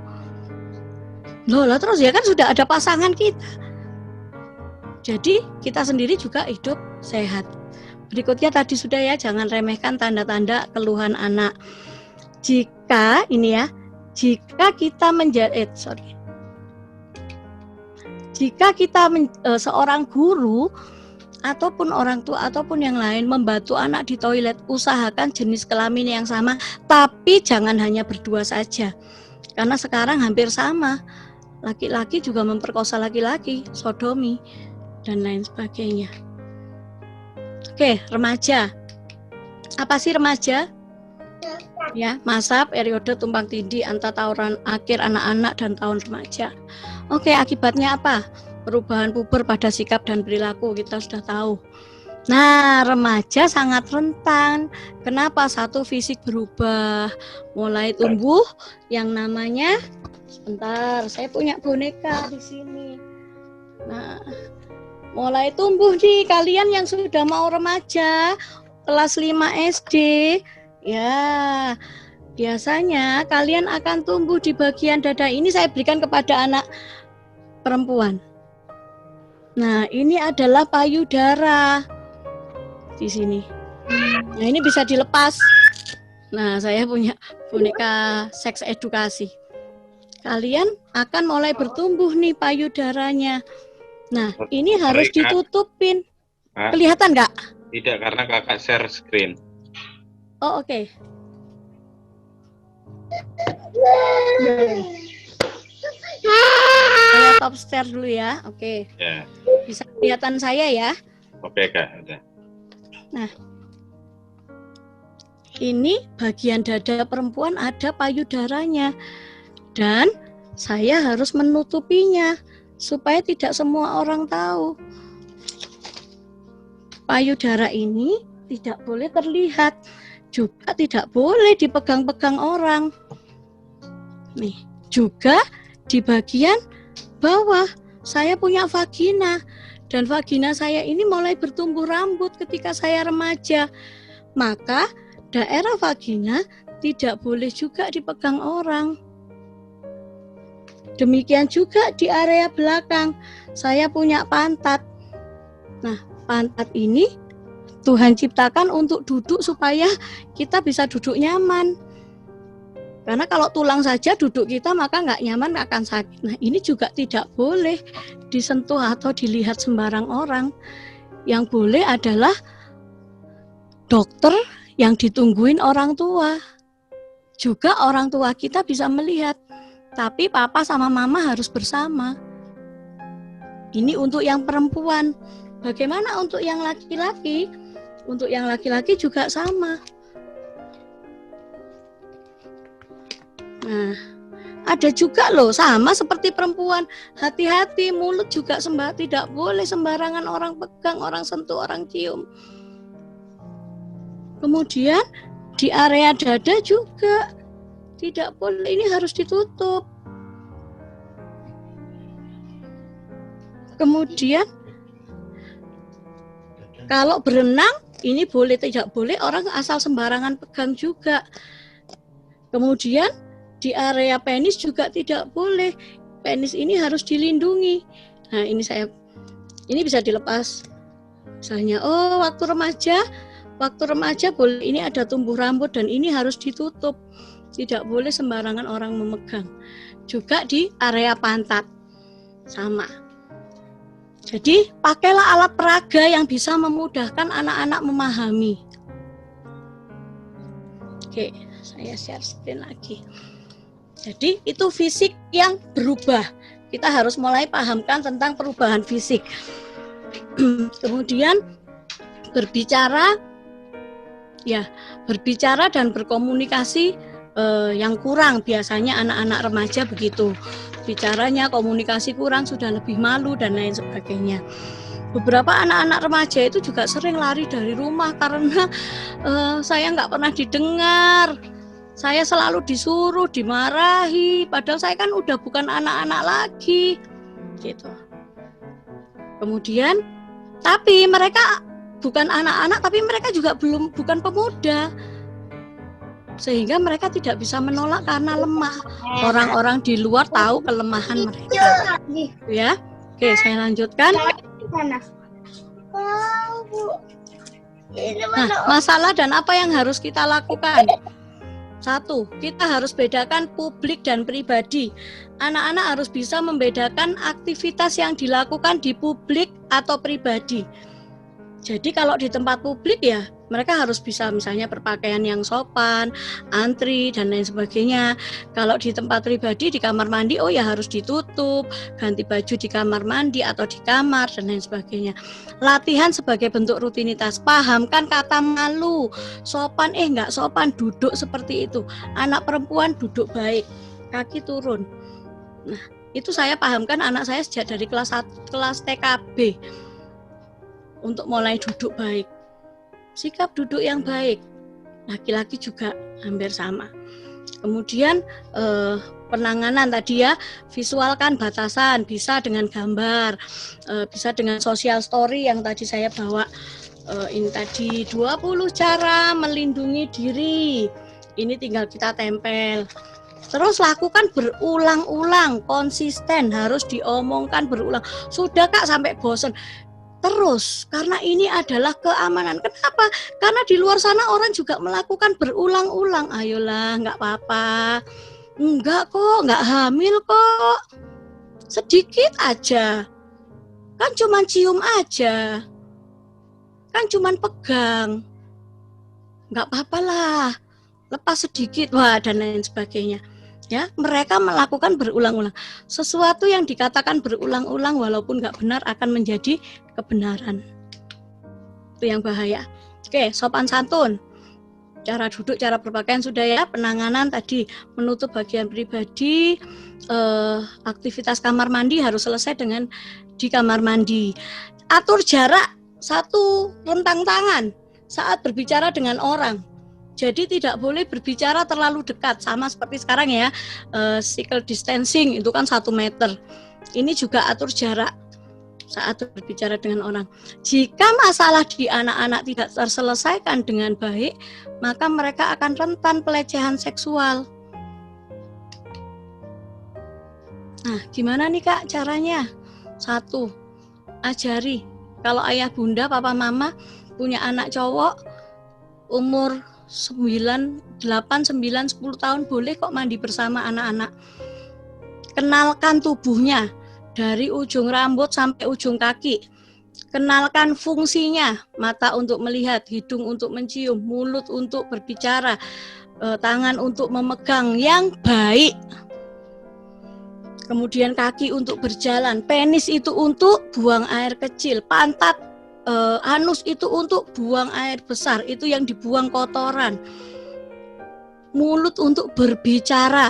Loh, terus ya kan sudah ada pasangan kita. Jadi kita sendiri juga hidup sehat. Berikutnya tadi sudah ya, jangan remehkan tanda-tanda keluhan anak. Jika kita seorang guru ataupun orang tua ataupun yang lain membantu anak di toilet, usahakan jenis kelamin yang sama, tapi jangan hanya berdua saja. Karena sekarang hampir sama. Laki-laki juga memperkosa laki-laki, sodomi dan lain sebagainya. Oke, remaja. Apa sih remaja? Ya, masa periode tumpang tindih antara tahun akhir anak-anak dan tahun remaja. Oke, akibatnya apa? Perubahan puber pada sikap dan perilaku, kita sudah tahu. Nah, remaja sangat rentan. Kenapa? Satu, fisik berubah, mulai tumbuh yang namanya, sebentar, saya punya boneka di sini. Nah, mulai tumbuh nih kalian yang sudah mau remaja, kelas 5 SD, ya. Biasanya kalian akan tumbuh di bagian dada. Ini saya berikan kepada anak perempuan. Nah, ini adalah payudara di sini. Nah, ini bisa dilepas. Nah, saya punya boneka seks edukasi. Kalian akan mulai bertumbuh nih payudaranya. Nah, ini harus ditutupin. Kelihatan nggak? Tidak, karena kakak share screen. Oh, oke. Saya top share dulu ya. Oke. Ya. Bisa kelihatan saya ya. Oke, Kak. Udah. Nah, ini bagian dada perempuan ada payudaranya. Dan saya harus menutupinya supaya tidak semua orang tahu. Payudara ini tidak boleh terlihat, juga tidak boleh dipegang-pegang orang. Nih, juga di bagian bawah. Saya punya vagina, dan vagina saya ini mulai bertumbuh rambut ketika saya remaja. Maka daerah vagina tidak boleh juga dipegang orang. Demikian juga di area belakang, saya punya pantat. Nah, pantat ini Tuhan ciptakan untuk duduk supaya kita bisa duduk nyaman. Karena kalau tulang saja duduk kita maka nggak nyaman, akan sakit. Nah, ini juga tidak boleh disentuh atau dilihat sembarang orang. Yang boleh adalah dokter yang ditungguin orang tua. Juga orang tua kita bisa melihat. Tapi papa sama mama harus bersama. Ini untuk yang perempuan. Bagaimana untuk yang laki-laki? Untuk yang laki-laki juga sama. Nah, ada juga loh sama seperti perempuan. Hati-hati, mulut juga tidak boleh sembarangan orang pegang, orang sentuh, orang cium. Kemudian di area dada juga tidak boleh, ini harus ditutup. Kemudian kalau berenang ini boleh, tidak boleh orang asal sembarangan pegang juga. Kemudian di area penis juga tidak boleh. Penis ini harus dilindungi. Nah, ini bisa dilepas. Misalnya, waktu remaja boleh, ini ada tumbuh rambut dan ini harus ditutup. Tidak boleh sembarangan orang memegang. Juga di area pantat. Sama. Jadi, pakailah alat peraga yang bisa memudahkan anak-anak memahami. Oke, saya share screen lagi. Jadi itu fisik yang berubah. Kita harus mulai pahamkan tentang perubahan fisik. Kemudian berbicara dan berkomunikasi yang kurang. Biasanya anak-anak remaja begitu. Bicaranya, komunikasi kurang, sudah lebih malu dan lain sebagainya. Beberapa anak-anak remaja itu juga sering lari dari rumah karena saya nggak pernah didengar. Saya selalu disuruh, dimarahi, padahal saya kan udah bukan anak-anak lagi, gitu. Kemudian, tapi mereka bukan anak-anak, tapi mereka juga bukan pemuda, sehingga mereka tidak bisa menolak karena lemah. Orang-orang di luar tahu kelemahan mereka. Ya, oke, saya lanjutkan. Nah, masalah dan apa yang harus kita lakukan? 1, kita harus bedakan publik dan pribadi. Anak-anak harus bisa membedakan aktivitas yang dilakukan di publik atau pribadi. Jadi kalau di tempat publik ya mereka harus bisa misalnya berpakaian yang sopan, antri dan lain sebagainya. Kalau di tempat pribadi di kamar mandi ya harus ditutup, ganti baju di kamar mandi atau di kamar dan lain sebagainya. Latihan sebagai bentuk rutinitas, pahamkan kata malu, sopan nggak sopan, duduk seperti itu. Anak perempuan duduk baik, kaki turun. Nah, itu saya pahamkan anak saya sejak dari kelas TKB untuk mulai duduk baik. Sikap duduk yang baik, laki-laki juga hampir sama. Kemudian penanganan tadi ya, visualkan batasan, bisa dengan gambar, bisa dengan social story yang tadi saya bawa. Ini tadi 20 cara melindungi diri, ini tinggal kita tempel. Terus lakukan berulang-ulang, konsisten, harus diomongkan berulang. Sudah Kak sampai bosan. Terus, karena ini adalah keamanan. Kenapa? Karena di luar sana orang juga melakukan berulang-ulang. Ayolah, nggak apa-apa. Enggak kok, nggak hamil kok. Sedikit aja. Kan cuma cium aja. Kan cuma pegang. Nggak apa-apa lah. Lepas sedikit, dan lain sebagainya. Ya, mereka melakukan berulang-ulang. Sesuatu yang dikatakan berulang-ulang walaupun nggak benar akan menjadi kebenaran. Itu yang bahaya. Oke, sopan santun. Cara duduk, cara berpakaian sudah ya. Penanganan tadi, menutup bagian pribadi. Aktivitas kamar mandi harus selesai dengan di kamar mandi. Atur jarak 1 rentang tangan saat berbicara dengan orang. Jadi tidak boleh berbicara terlalu dekat, sama seperti sekarang ya, physical distancing itu kan 1 meter. Ini juga atur jarak saat berbicara dengan orang. Jika masalah di anak-anak tidak terselesaikan dengan baik, maka mereka akan rentan pelecehan seksual. Nah, gimana nih Kak caranya? 1, ajari. Kalau ayah bunda, papa mama punya anak cowok umur 9, 8, 9, 10 tahun boleh kok mandi bersama anak-anak. Kenalkan tubuhnya dari ujung rambut sampai ujung kaki. Kenalkan fungsinya, mata untuk melihat, hidung untuk mencium, mulut untuk berbicara, tangan untuk memegang yang baik. Kemudian kaki untuk berjalan, penis itu untuk buang air kecil, pantat anus itu untuk buang air besar, itu yang dibuang kotoran. Mulut untuk berbicara.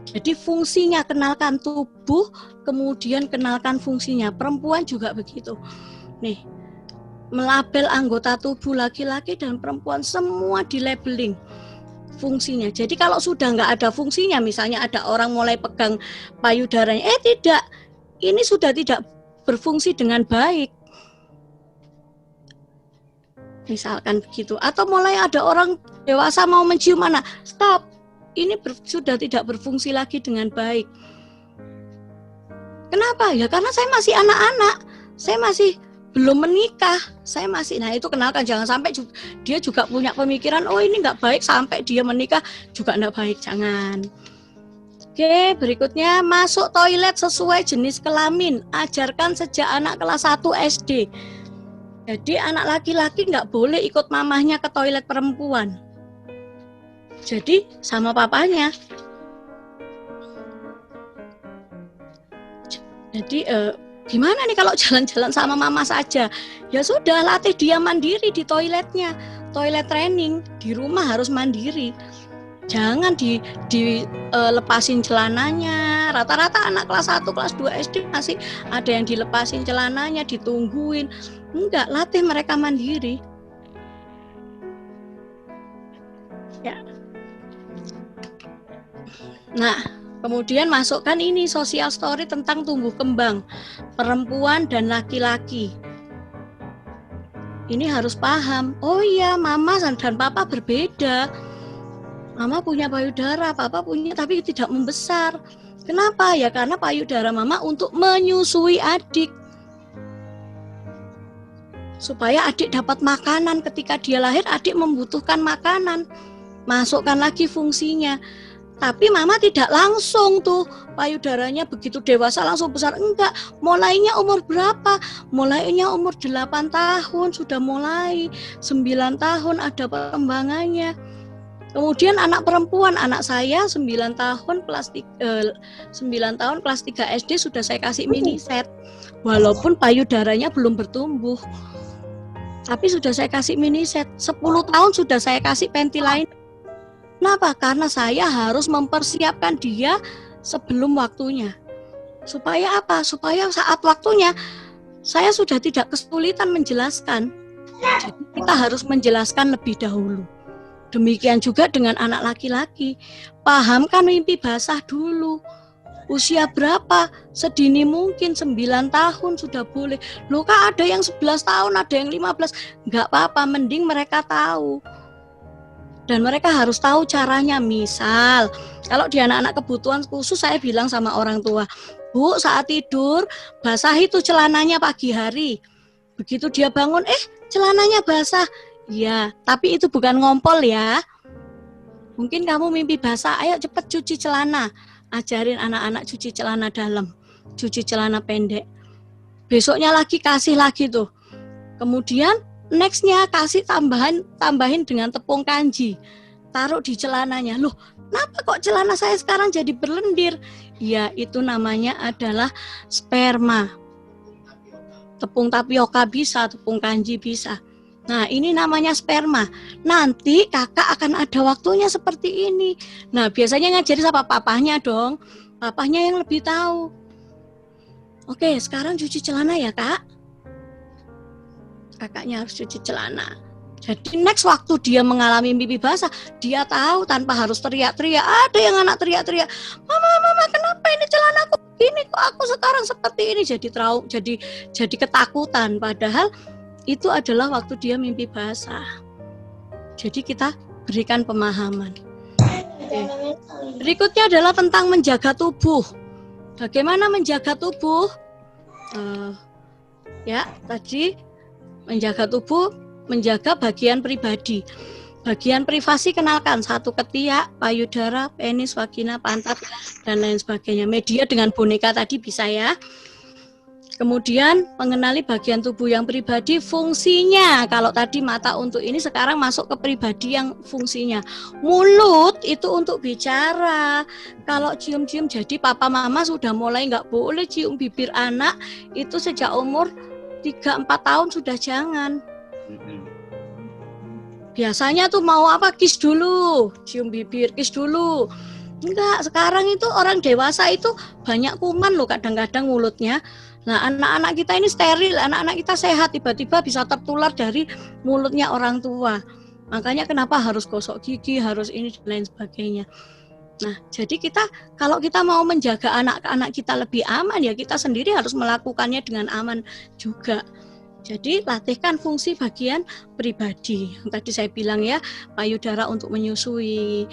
Jadi fungsinya, kenalkan tubuh, kemudian kenalkan fungsinya. Perempuan juga begitu. Nih, melabel anggota tubuh laki-laki dan perempuan semua di labeling fungsinya. Jadi kalau sudah nggak ada fungsinya, misalnya ada orang mulai pegang payudaranya, tidak, ini sudah tidak berfungsi dengan baik. Misalkan begitu. Atau mulai ada orang dewasa mau mencium anak, stop, ini sudah tidak berfungsi lagi dengan baik. Kenapa? Ya karena saya masih anak-anak, saya masih belum menikah, saya masih, nah itu kenalkan, jangan sampai dia juga punya pemikiran, oh ini nggak baik, sampai dia menikah juga nggak baik, jangan. Oke, berikutnya masuk toilet sesuai jenis kelamin, ajarkan sejak anak kelas 1 SD. Jadi anak laki-laki nggak boleh ikut mamahnya ke toilet perempuan. Jadi sama papanya. Jadi gimana nih kalau jalan-jalan sama mama saja? Ya sudah, latih dia mandiri di toiletnya. Toilet training, di rumah harus mandiri. Jangan dilepasin celananya. Rata-rata anak kelas 1, kelas 2 SD masih ada yang dilepasin celananya, ditungguin. Enggak, latih mereka mandiri. Ya. Nah, kemudian masukkan ini social story tentang tumbuh kembang perempuan dan laki-laki. Ini harus paham. Oh iya, mama dan papa berbeda. Mama punya payudara, papa punya, tapi tidak membesar. Kenapa? Ya karena payudara mama untuk menyusui adik. Supaya adik dapat makanan, ketika dia lahir adik membutuhkan makanan. Masukkan lagi fungsinya. Tapi mama tidak langsung tuh payudaranya begitu dewasa langsung besar, enggak. Mulainya umur berapa? Mulainya umur 8 tahun sudah mulai, 9 tahun ada perkembangannya. Kemudian anak perempuan, anak saya 9 tahun kelas 3 SD sudah saya kasih mini set. Walaupun payudaranya belum bertumbuh. Tapi sudah saya kasih mini set. 10 tahun sudah saya kasih panty lain. Kenapa? Karena saya harus mempersiapkan dia sebelum waktunya. Supaya apa? Supaya saat waktunya saya sudah tidak kesulitan menjelaskan. Jadi kita harus menjelaskan lebih dahulu. Demikian juga dengan anak laki-laki. Pahamkan mimpi basah dulu. Usia berapa? Sedini mungkin 9 tahun sudah boleh. Loh Kak, ada yang 11 tahun, ada yang 15. Enggak apa-apa, mending mereka tahu. Dan mereka harus tahu caranya. Misal, kalau di anak-anak kebutuhan khusus saya bilang sama orang tua, Bu, saat tidur basahi itu celananya pagi hari. Begitu dia bangun, celananya basah. Ya, tapi itu bukan ngompol ya. Mungkin kamu mimpi basah, ayo cepet cuci celana. Ajarin anak-anak cuci celana dalam, cuci celana pendek. Besoknya lagi kasih lagi tuh. Kemudian nextnya kasih tambahin dengan tepung kanji. Taruh di celananya. Loh, kenapa kok celana saya sekarang jadi berlendir? Ya, itu namanya adalah sperma. Tepung tapioka bisa, tepung kanji bisa. Nah, ini namanya sperma. Nanti kakak akan ada waktunya seperti ini. Nah, biasanya ngajari sama papahnya dong. Papahnya yang lebih tahu. Oke, sekarang cuci celana ya, Kak. Kakaknya harus cuci celana. Jadi next waktu dia mengalami mimpi basah, dia tahu tanpa harus teriak-teriak. Ada yang anak teriak-teriak, mama, kenapa ini celanaku begini, kok aku sekarang seperti ini? Jadi ketakutan. Padahal itu adalah waktu dia mimpi basah. Jadi kita berikan pemahaman. Oke. Berikutnya adalah tentang menjaga tubuh. Bagaimana menjaga tubuh? Tadi menjaga tubuh, menjaga bagian pribadi. Bagian privasi kenalkan, 1 ketiak, payudara, penis, vagina, pantat, dan lain sebagainya. Media dengan boneka tadi bisa ya. Kemudian mengenali bagian tubuh yang pribadi, fungsinya. Kalau tadi mata untuk ini, sekarang masuk ke pribadi yang fungsinya. Mulut itu untuk bicara. Kalau cium-cium, jadi papa mama sudah mulai nggak boleh cium bibir anak, itu sejak umur 3-4 tahun sudah jangan. Biasanya tuh mau apa, kiss dulu, cium bibir, kiss dulu. Enggak, sekarang itu orang dewasa itu banyak kuman loh kadang-kadang mulutnya. Nah, anak-anak kita ini steril, anak-anak kita sehat, tiba-tiba bisa tertular dari mulutnya orang tua. Makanya kenapa harus gosok gigi, harus ini dan lain sebagainya. Nah, jadi kalau kita mau menjaga anak-anak kita lebih aman, ya kita sendiri harus melakukannya dengan aman juga. Jadi latihkan fungsi bagian pribadi. Yang tadi saya bilang ya, payudara untuk menyusui,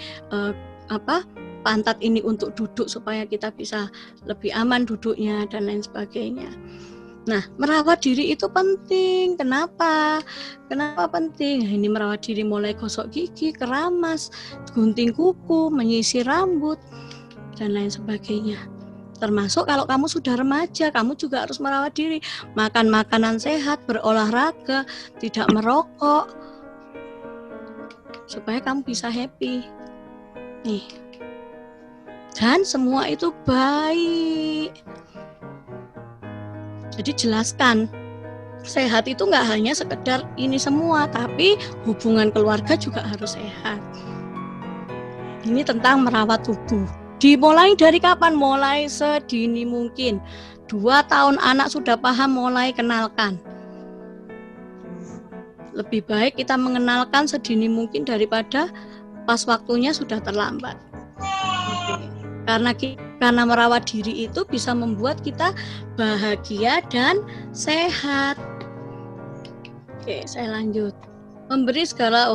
pantat ini untuk duduk supaya kita bisa lebih aman duduknya dan lain sebagainya. Nah, merawat diri itu penting. Kenapa? Kenapa penting? Ini merawat diri mulai gosok gigi, keramas, gunting kuku, menyisir rambut, dan lain sebagainya. Termasuk kalau kamu sudah remaja, kamu juga harus merawat diri. Makan makanan sehat, berolahraga, tidak merokok, supaya kamu bisa happy. Nih. Dan semua itu baik. Jadi jelaskan, sehat itu nggak hanya sekedar ini semua, tapi hubungan keluarga juga harus sehat. Ini tentang merawat tubuh. Dimulai dari kapan? Mulai sedini mungkin. 2 tahun anak sudah paham, mulai kenalkan. Lebih baik kita mengenalkan sedini mungkin daripada pas waktunya sudah terlambat. Karena merawat diri itu bisa membuat kita bahagia dan sehat. Oke, saya lanjut. Memberi segala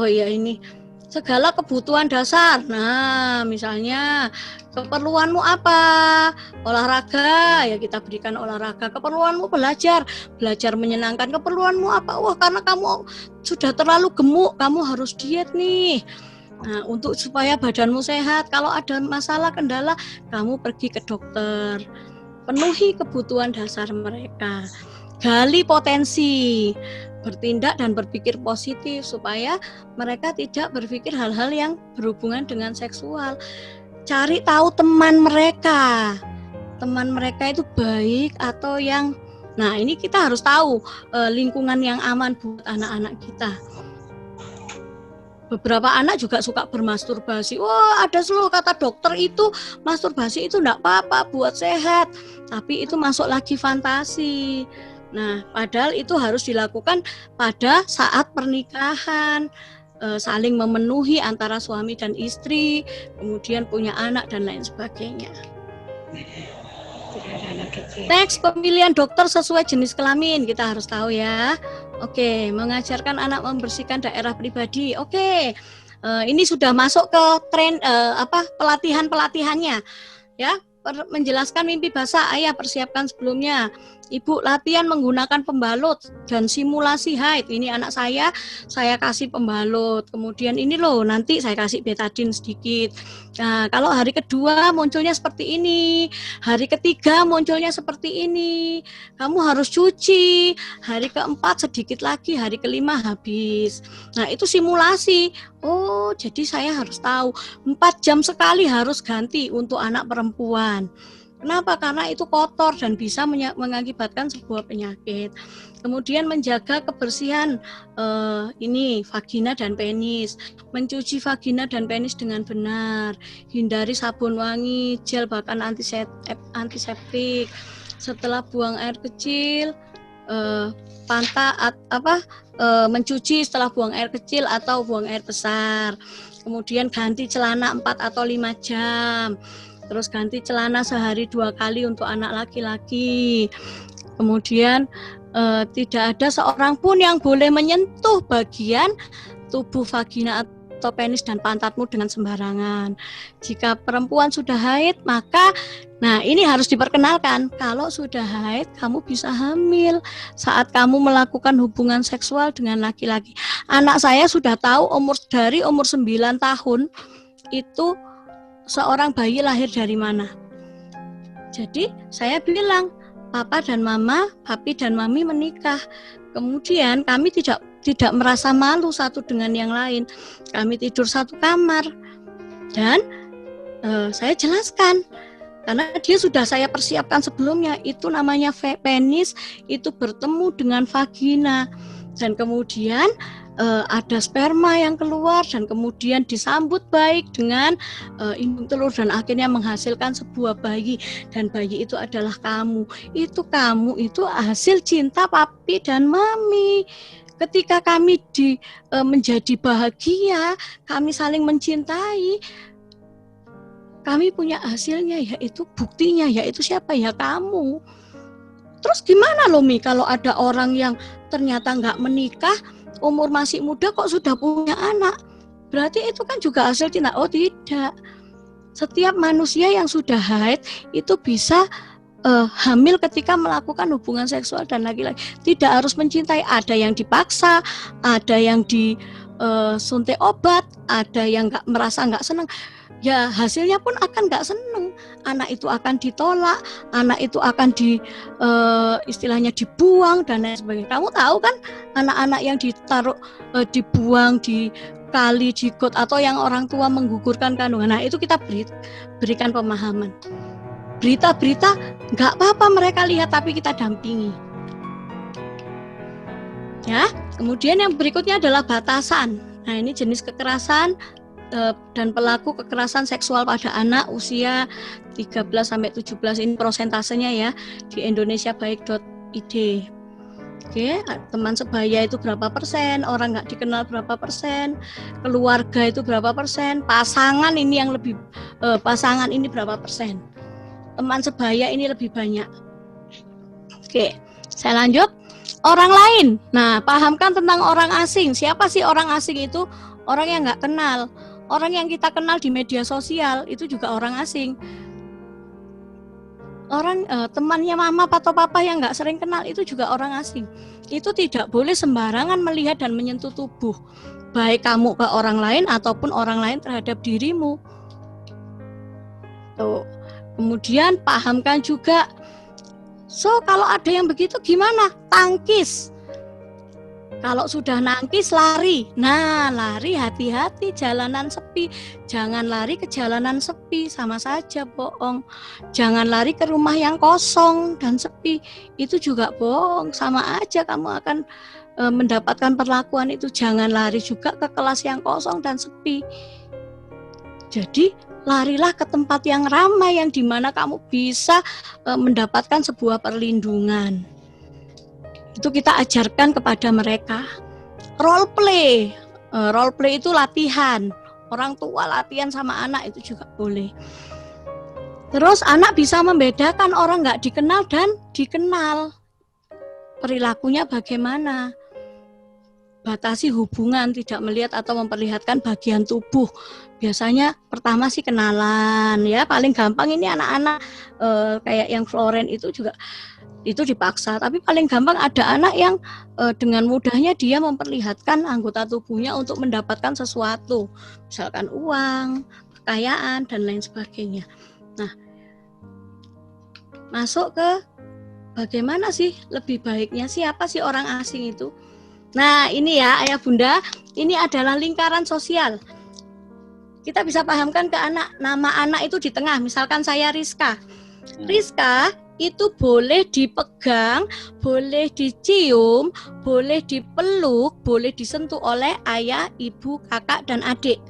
kebutuhan dasar. Nah, misalnya keperluanmu apa? Olahraga, ya kita berikan olahraga. Keperluanmu belajar menyenangkan. Keperluanmu apa? Wah, karena kamu sudah terlalu gemuk, kamu harus diet nih. Nah, untuk supaya badanmu sehat, kalau ada masalah kendala, kamu pergi ke dokter. Penuhi kebutuhan dasar mereka. Gali potensi, bertindak dan berpikir positif supaya mereka tidak berpikir hal-hal yang berhubungan dengan seksual. Cari tahu teman mereka. Teman mereka itu baik atau yang... Nah, ini kita harus tahu lingkungan yang aman buat anak-anak kita. Beberapa anak juga suka bermasturbasi. Wah, ada loh kata dokter itu masturbasi itu enggak apa-apa buat sehat. Tapi itu masuk lagi fantasi. Nah, padahal itu harus dilakukan pada saat pernikahan, saling memenuhi antara suami dan istri, kemudian punya anak dan lain sebagainya. Next, pemilihan dokter sesuai jenis kelamin kita harus tahu ya. Oke, mengajarkan anak membersihkan daerah pribadi. Oke, ini sudah masuk ke tren pelatihannya, ya. Menjelaskan mimpi basah, ayah persiapkan sebelumnya. Ibu latihan menggunakan pembalut dan simulasi haid. Ini anak saya kasih pembalut. Kemudian ini loh, nanti saya kasih betadine sedikit. Nah, kalau hari kedua munculnya seperti ini, hari ketiga munculnya seperti ini. Kamu harus cuci. Hari keempat sedikit lagi, hari kelima habis. Nah, itu simulasi. Oh, jadi saya harus tahu 4 jam sekali harus ganti untuk anak perempuan. Kenapa? Karena itu kotor dan bisa mengakibatkan sebuah penyakit. Kemudian menjaga kebersihan ini vagina dan penis. Mencuci vagina dan penis dengan benar. Hindari sabun wangi, gel bahkan antiseptik. Setelah buang air kecil, mencuci setelah buang air kecil atau buang air besar. Kemudian ganti celana 4 atau 5 jam. Terus ganti celana sehari 2 kali untuk anak laki-laki. Kemudian tidak ada seorang pun yang boleh menyentuh bagian tubuh vagina atau penis dan pantatmu dengan sembarangan. Jika perempuan sudah haid, maka ini harus diperkenalkan. Kalau sudah haid, kamu bisa hamil saat kamu melakukan hubungan seksual dengan laki-laki. Anak saya sudah tahu dari umur 9 tahun itu seorang bayi lahir dari mana. Jadi saya bilang, Papa dan Mama, Papi dan Mami menikah. Kemudian kami tidak merasa malu satu dengan yang lain. Kami tidur satu kamar. Dan saya jelaskan, karena dia sudah saya persiapkan sebelumnya, itu namanya penis, itu bertemu dengan vagina. Dan kemudian ada sperma yang keluar dan kemudian disambut baik dengan indung telur dan akhirnya menghasilkan sebuah bayi, dan bayi itu adalah kamu. Kamu itu hasil cinta Papi dan Mami. Ketika kami menjadi bahagia, kami saling mencintai, kami punya hasilnya, yaitu buktinya, yaitu siapa? Ya kamu. Terus gimana loh Mi, kalau ada orang yang ternyata nggak menikah, umur masih muda kok sudah punya anak? Berarti itu kan juga hasil cinta. Oh tidak. Setiap manusia yang sudah haid itu bisa hamil ketika melakukan hubungan seksual dan laki-laki. Tidak harus mencintai. Ada yang dipaksa, ada yang disuntik obat, ada yang merasa nggak senang. Ya hasilnya pun akan nggak senang. Anak itu akan ditolak, anak itu akan istilahnya dibuang dan lain sebagainya. Kamu tahu kan anak-anak yang dibuang di kali, di got, atau yang orang tua menggugurkan kandungan. Nah itu kita berikan pemahaman. Berita-berita nggak apa-apa mereka lihat, tapi kita dampingi. Ya, kemudian yang berikutnya adalah batasan. Nah ini jenis kekerasan dan pelaku kekerasan seksual pada anak usia 13 sampai 17, ini prosentasenya ya di indonesiabaik.id. Oke, teman sebaya itu berapa persen, orang nggak dikenal berapa persen, keluarga itu berapa persen, pasangan ini yang lebih pasangan ini berapa persen, teman sebaya ini lebih banyak. Oke, saya lanjut. Orang lain. Nah, pahamkan tentang orang asing. Siapa sih orang asing itu? Orang yang nggak kenal. Orang yang kita kenal di media sosial itu juga orang asing. Orang temannya mama atau papa yang nggak sering kenal itu juga orang asing. Itu tidak boleh sembarangan melihat dan menyentuh tubuh, baik kamu ke orang lain ataupun orang lain terhadap dirimu. Tuh. Kemudian pahamkan juga. So kalau ada yang begitu gimana? Tangkis. Kalau sudah nangkis lari. Nah, lari hati-hati, jalanan sepi. Jangan lari ke jalanan sepi, sama saja bohong. Jangan lari ke rumah yang kosong dan sepi. Itu juga bohong, sama aja kamu akan mendapatkan perlakuan itu. Jangan lari juga ke kelas yang kosong dan sepi. Jadi larilah ke tempat yang ramai, yang dimana kamu bisa mendapatkan sebuah perlindungan. Itu kita ajarkan kepada mereka. Role play itu latihan. Orang tua latihan sama anak itu juga boleh. Terus anak bisa membedakan orang nggak dikenal dan dikenal. Perilakunya bagaimana? Batasi hubungan, tidak melihat atau memperlihatkan bagian tubuh. Biasanya pertama sih kenalan ya, paling gampang ini anak-anak kayak yang Floren itu juga itu dipaksa, tapi paling gampang ada anak yang dengan mudahnya dia memperlihatkan anggota tubuhnya untuk mendapatkan sesuatu, misalkan uang, kekayaan dan lain sebagainya. Nah, masuk ke bagaimana sih lebih baiknya, siapa sih orang asing itu? Nah ini ya ayah bunda, ini adalah lingkaran sosial. Kita bisa pahamkan ke anak, nama anak itu di tengah, misalkan saya Rizka. Rizka itu boleh dipegang, boleh dicium, boleh dipeluk, boleh disentuh oleh ayah, ibu, kakak, dan adik.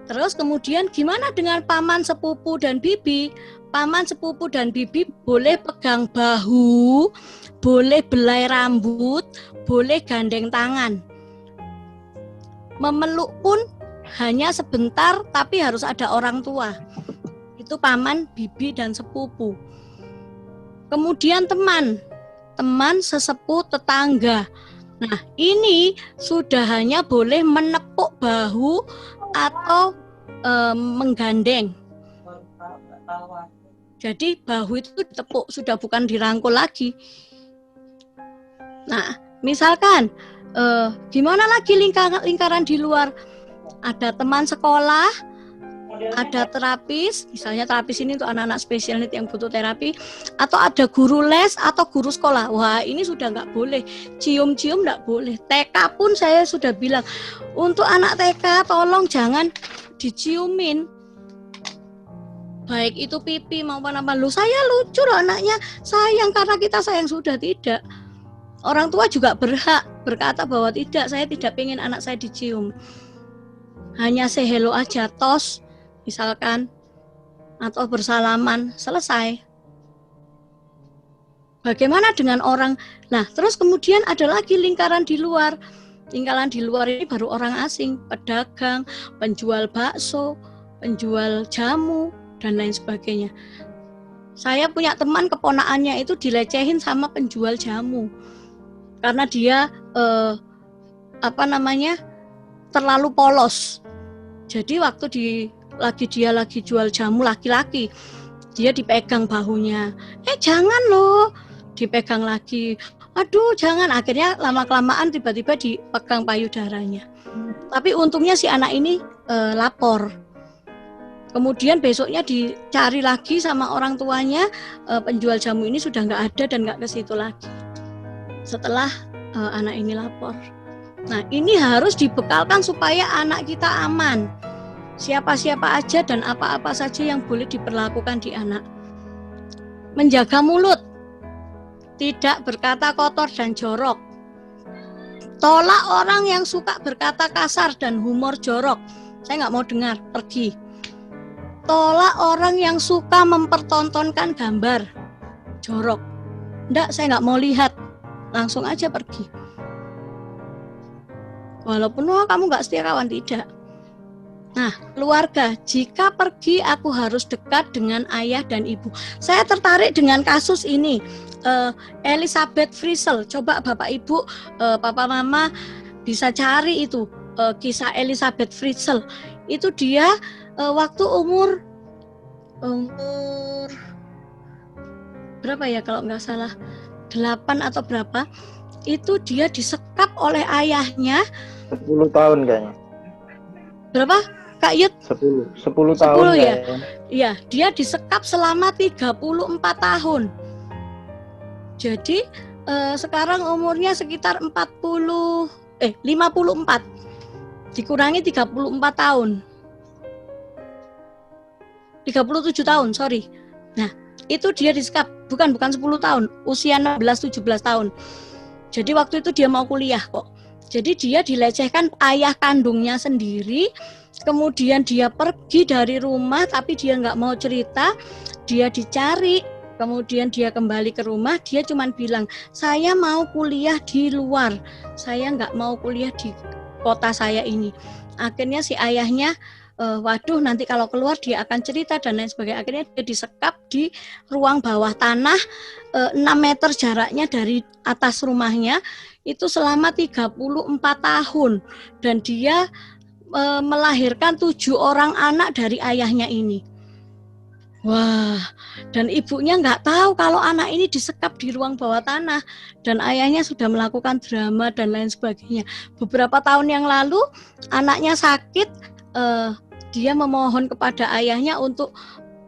Terus kemudian gimana dengan paman, sepupu, dan bibi? paman, sepupu, dan bibi boleh pegang bahu, boleh belai rambut, boleh gandeng tangan. Memeluk pun hanya sebentar, tapi harus ada orang tua. Itu paman, bibi, dan sepupu. Kemudian teman, sesepuh, tetangga. Nah, ini sudah hanya boleh menepuk bahu atau menggandeng. Jadi bahu itu ditepuk, sudah bukan dirangkul lagi. Nah, misalkan gimana lagi lingkaran di luar? Ada teman sekolah, ada terapis, misalnya terapis ini untuk anak-anak special need yang butuh terapi, atau ada guru les atau guru sekolah. Wah, ini sudah nggak boleh, cium-cium nggak boleh. TK pun saya sudah bilang, untuk anak TK tolong jangan diciumin, baik itu pipi maupun apa. Loh, saya lucu loh anaknya, sayang karena kita sayang. Sudah tidak. Orang tua juga berhak berkata bahwa tidak, saya tidak ingin anak saya dicium. Hanya say hello aja, tos misalkan, atau bersalaman, selesai. Bagaimana dengan orang? Nah, terus kemudian ada lagi lingkaran di luar. Lingkaran di luar ini baru orang asing, pedagang, penjual bakso, penjual jamu, dan lain sebagainya. Saya punya teman, keponakannya itu dilecehin sama penjual jamu karena dia terlalu polos. Jadi waktu dia lagi jual jamu laki-laki, dia dipegang bahunya. Jangan loh, dipegang lagi. Aduh, jangan. Akhirnya lama-kelamaan tiba-tiba dipegang payudaranya. Tapi untungnya si anak ini lapor. Kemudian besoknya dicari lagi sama orang tuanya, penjual jamu ini sudah nggak ada dan nggak ke situ lagi. Setelah anak ini lapor. Nah, ini harus dibekalkan supaya anak kita aman. Siapa-siapa aja dan apa-apa saja yang boleh diperlakukan di anak. Menjaga mulut, tidak berkata kotor dan jorok. Tolak orang yang suka berkata kasar dan humor jorok. Saya nggak mau dengar, pergi. Tolak orang yang suka mempertontonkan gambar jorok. Enggak, saya nggak mau lihat. Langsung aja pergi. Walaupun kamu nggak setia kawan, tidak. Nah, keluarga, jika pergi aku harus dekat dengan ayah dan ibu. Saya tertarik dengan kasus ini, Elisabeth Friesel. Coba Bapak Ibu, Papa Mama bisa cari itu kisah Elisabeth Friesel. Itu dia waktu umur berapa ya kalau nggak salah 8 atau berapa, itu dia disekap oleh ayahnya 10 tahun kayaknya. Berapa Kak Yud? 10 tahun ya? kayaknya. Iya, dia disekap selama 34 tahun. Jadi sekarang umurnya sekitar 54 dikurangi 34 tahun. 37 tahun, sorry. Nah, itu dia disekap, bukan 10 tahun, usia 16-17 tahun. Jadi waktu itu dia mau kuliah kok. Jadi dia dilecehkan ayah kandungnya sendiri, kemudian dia pergi dari rumah tapi dia nggak mau cerita, dia dicari, kemudian dia kembali ke rumah, dia cuma bilang, saya mau kuliah di luar, saya nggak mau kuliah di kota saya ini. Akhirnya si ayahnya, waduh nanti kalau keluar dia akan cerita dan lain sebagainya. Akhirnya dia disekap di ruang bawah tanah 6 meter jaraknya dari atas rumahnya, itu selama 34 tahun. Dan dia melahirkan 7 orang anak dari ayahnya ini. Wah, dan ibunya nggak tahu kalau anak ini disekap di ruang bawah tanah, dan ayahnya sudah melakukan drama dan lain sebagainya. Beberapa tahun yang lalu anaknya sakit, dia memohon kepada ayahnya untuk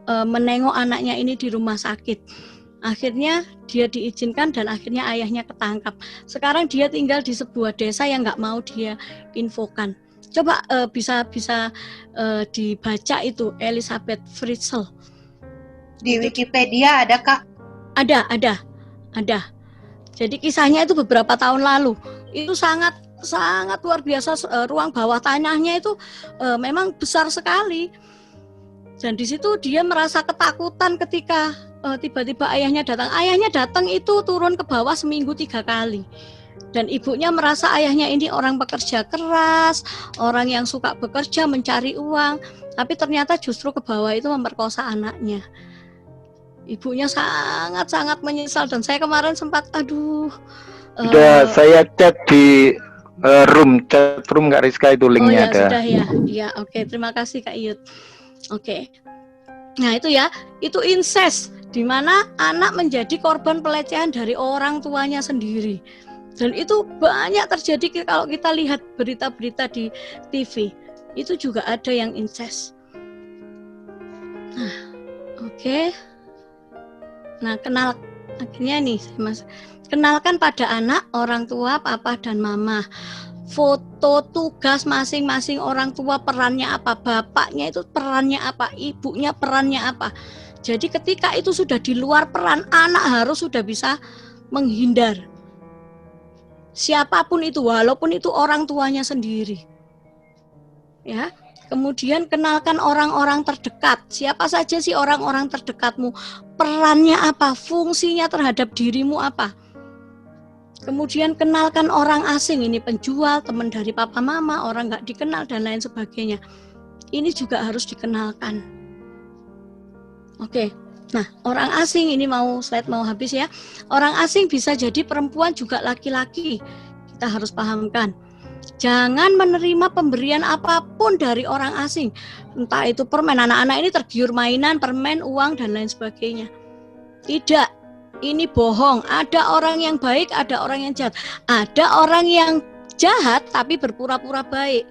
menengok anaknya ini di rumah sakit. Akhirnya dia diizinkan dan akhirnya ayahnya ketangkap. Sekarang dia tinggal di sebuah desa yang nggak mau dia infokan. Coba bisa dibaca itu Elisabeth Friesel. Di Wikipedia ada Kak? Ada. Jadi kisahnya itu beberapa tahun lalu. Itu sangat luar biasa. Ruang bawah tanahnya itu memang besar sekali. Dan di situ dia merasa ketakutan ketika tiba-tiba ayahnya datang. Ayahnya datang itu turun ke bawah seminggu 3 kali. Dan ibunya merasa ayahnya ini orang pekerja keras, orang yang suka bekerja mencari uang. Tapi ternyata justru ke bawah itu memperkosa anaknya. Ibunya sangat-sangat menyesal. Dan saya kemarin sempat, Udah saya chat di chat room Kak Rizka itu linknya ada. Sudah ya. Ya, oke. Terima kasih Kak Iyut. Oke. Nah itu ya, itu incest, di mana anak menjadi korban pelecehan dari orang tuanya sendiri. Dan itu banyak terjadi kalau kita lihat berita-berita di TV. Itu juga ada yang incest. Nah, oke. Nah, akhirnya nih, Mas. Kenalkan pada anak, orang tua, papa dan mama. Foto tugas masing-masing orang tua, perannya apa, bapaknya itu perannya apa, ibunya perannya apa. Jadi ketika itu sudah di luar peran, anak harus sudah bisa menghindar. Siapapun itu, walaupun itu orang tuanya sendiri. Ya. Kemudian kenalkan orang-orang terdekat. Siapa saja sih orang-orang terdekatmu? Perannya apa? Fungsinya terhadap dirimu apa? Kemudian kenalkan orang asing. Ini penjual, teman dari papa mama, orang nggak dikenal dan lain sebagainya. Ini juga harus dikenalkan. Oke. Nah, orang asing ini slide mau habis ya. Orang asing bisa jadi perempuan juga laki-laki. Kita harus pahamkan. Jangan menerima pemberian apapun dari orang asing. Entah itu permen, anak-anak ini tergiur mainan, permen, uang dan lain sebagainya. Tidak, ini bohong. Ada orang yang baik, ada orang yang jahat. Ada orang yang jahat tapi berpura-pura baik.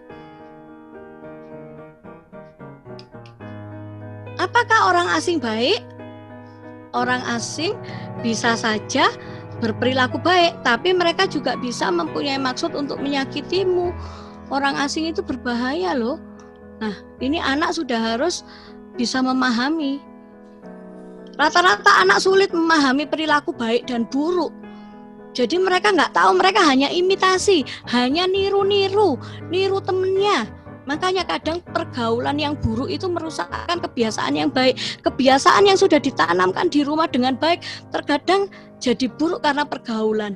Apakah orang asing baik? Orang asing bisa saja berperilaku baik, tapi mereka juga bisa mempunyai maksud untuk menyakitimu. Orang asing itu berbahaya loh. Nah, ini anak sudah harus bisa memahami. Rata-rata anak sulit memahami perilaku baik dan buruk. Jadi mereka nggak tahu, mereka hanya imitasi, hanya niru temennya. Makanya kadang pergaulan yang buruk itu merusakkan kebiasaan yang baik. Kebiasaan yang sudah ditanamkan di rumah dengan baik terkadang jadi buruk karena pergaulan.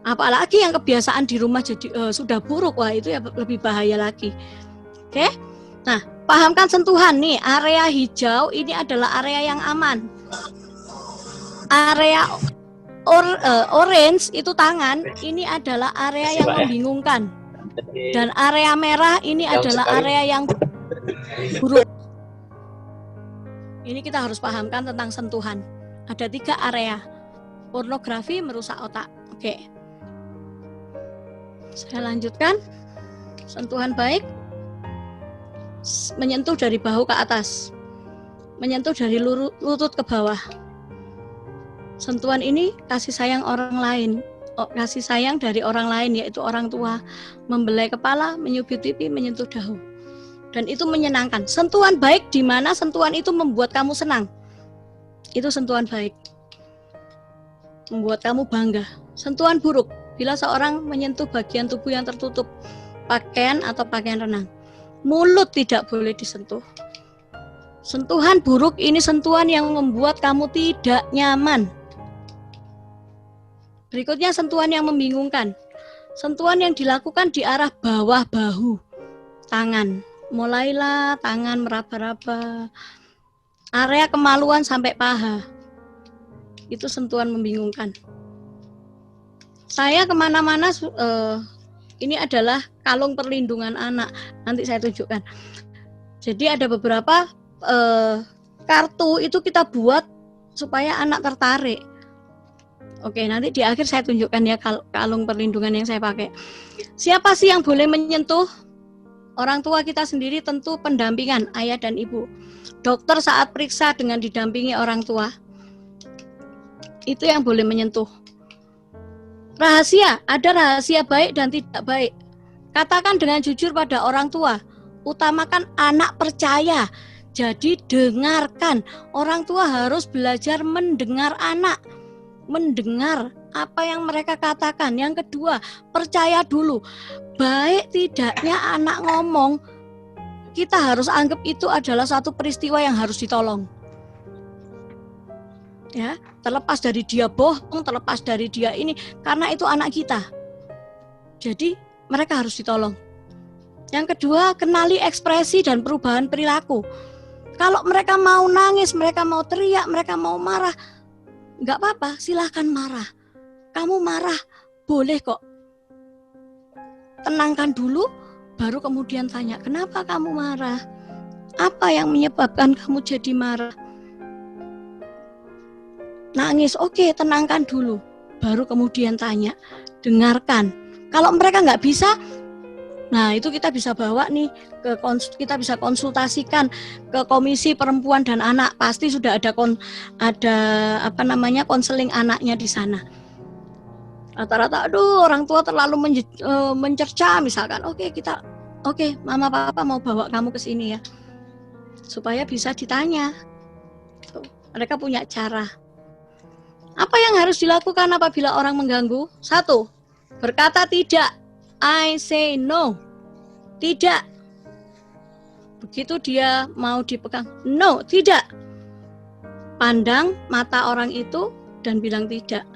Apalagi yang kebiasaan di rumah jadi sudah buruk, wah itu ya lebih bahaya lagi. Oke? Nah, pahamkan sentuhan nih, area hijau ini adalah area yang aman. Area orange itu tangan, ini adalah area yang membingungkan. Dan area merah ini adalah area yang buruk. Ini kita harus pahamkan tentang sentuhan. Ada 3 area. Pornografi merusak otak. Oke. Saya lanjutkan. Sentuhan baik. Menyentuh dari bahu ke atas. Menyentuh dari lutut ke bawah. Sentuhan ini kasih sayang orang lain. Kasih sayang dari orang lain, yaitu orang tua. Membelai kepala, menyubit pipi, menyentuh dahu. Dan itu menyenangkan. Sentuhan baik di mana sentuhan itu membuat kamu senang. Itu sentuhan baik. Membuat kamu bangga. Sentuhan buruk, bila seorang menyentuh bagian tubuh yang tertutup, pakaian atau pakaian renang. Mulut tidak boleh disentuh. Sentuhan buruk ini sentuhan yang membuat kamu tidak nyaman. Berikutnya sentuhan yang membingungkan. Sentuhan yang dilakukan di arah bawah bahu, tangan. Mulailah tangan meraba-raba. Area kemaluan sampai paha. Itu sentuhan membingungkan. Saya kemana-mana, ini adalah kalung perlindungan anak. Nanti saya tunjukkan. Jadi ada beberapa kartu itu kita buat supaya anak tertarik. Oke, nanti di akhir saya tunjukkan ya kalung perlindungan yang saya pakai. Siapa sih yang boleh menyentuh? Orang tua kita sendiri, tentu pendampingan ayah dan ibu. Dokter saat periksa dengan didampingi orang tua. Itu yang boleh menyentuh. Rahasia, ada rahasia baik dan tidak baik. Katakan dengan jujur pada orang tua. Utamakan anak percaya. Jadi dengarkan. Orang tua harus belajar mendengar anak. Mendengar apa yang mereka katakan. Yang kedua, percaya dulu. Baik tidaknya anak ngomong, kita harus anggap itu adalah satu peristiwa yang harus ditolong. Ya, terlepas dari dia bohong, terlepas dari dia ini, karena itu anak kita. Jadi mereka harus ditolong. Yang kedua, kenali ekspresi dan perubahan perilaku. Kalau mereka mau nangis, mereka mau teriak, mereka mau marah, nggak apa-apa, silahkan marah. Kamu marah, boleh kok. Tenangkan dulu, baru kemudian tanya, kenapa kamu marah? Apa yang menyebabkan kamu jadi marah? Nangis, oke, tenangkan dulu. Baru kemudian tanya, dengarkan. Kalau mereka nggak bisa, nah itu kita bisa bawa nih, kita bisa konsultasikan ke Komisi Perempuan dan Anak. Pasti sudah ada konseling anaknya di sana. Rata-rata, aduh orang tua terlalu mencerca misalkan. Oke, mama papa mau bawa kamu ke sini ya, supaya bisa ditanya. Mereka punya cara. Apa yang harus dilakukan apabila orang mengganggu? 1, berkata tidak. I say no. Tidak. Begitu dia mau dipegang, no, tidak. Pandang mata orang itu dan bilang tidak.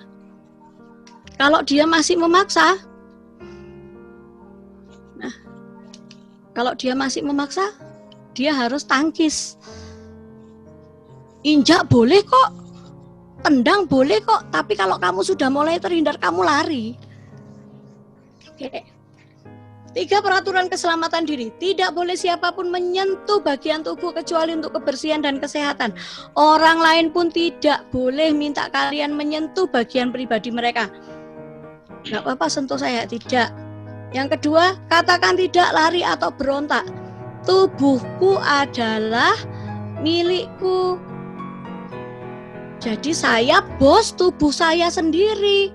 Kalau dia masih memaksa, dia harus tangkis. Injak boleh kok, tendang boleh kok, tapi kalau kamu sudah mulai terhindar, kamu lari. Oke. 3, peraturan keselamatan diri. Tidak boleh siapapun menyentuh bagian tubuh kecuali untuk kebersihan dan kesehatan. Orang lain pun tidak boleh minta kalian menyentuh bagian pribadi mereka. Gak apa-apa sentuh saya, tidak. Yang kedua, katakan tidak, lari atau berontak. Tubuhku adalah milikku. Jadi saya bos tubuh saya sendiri.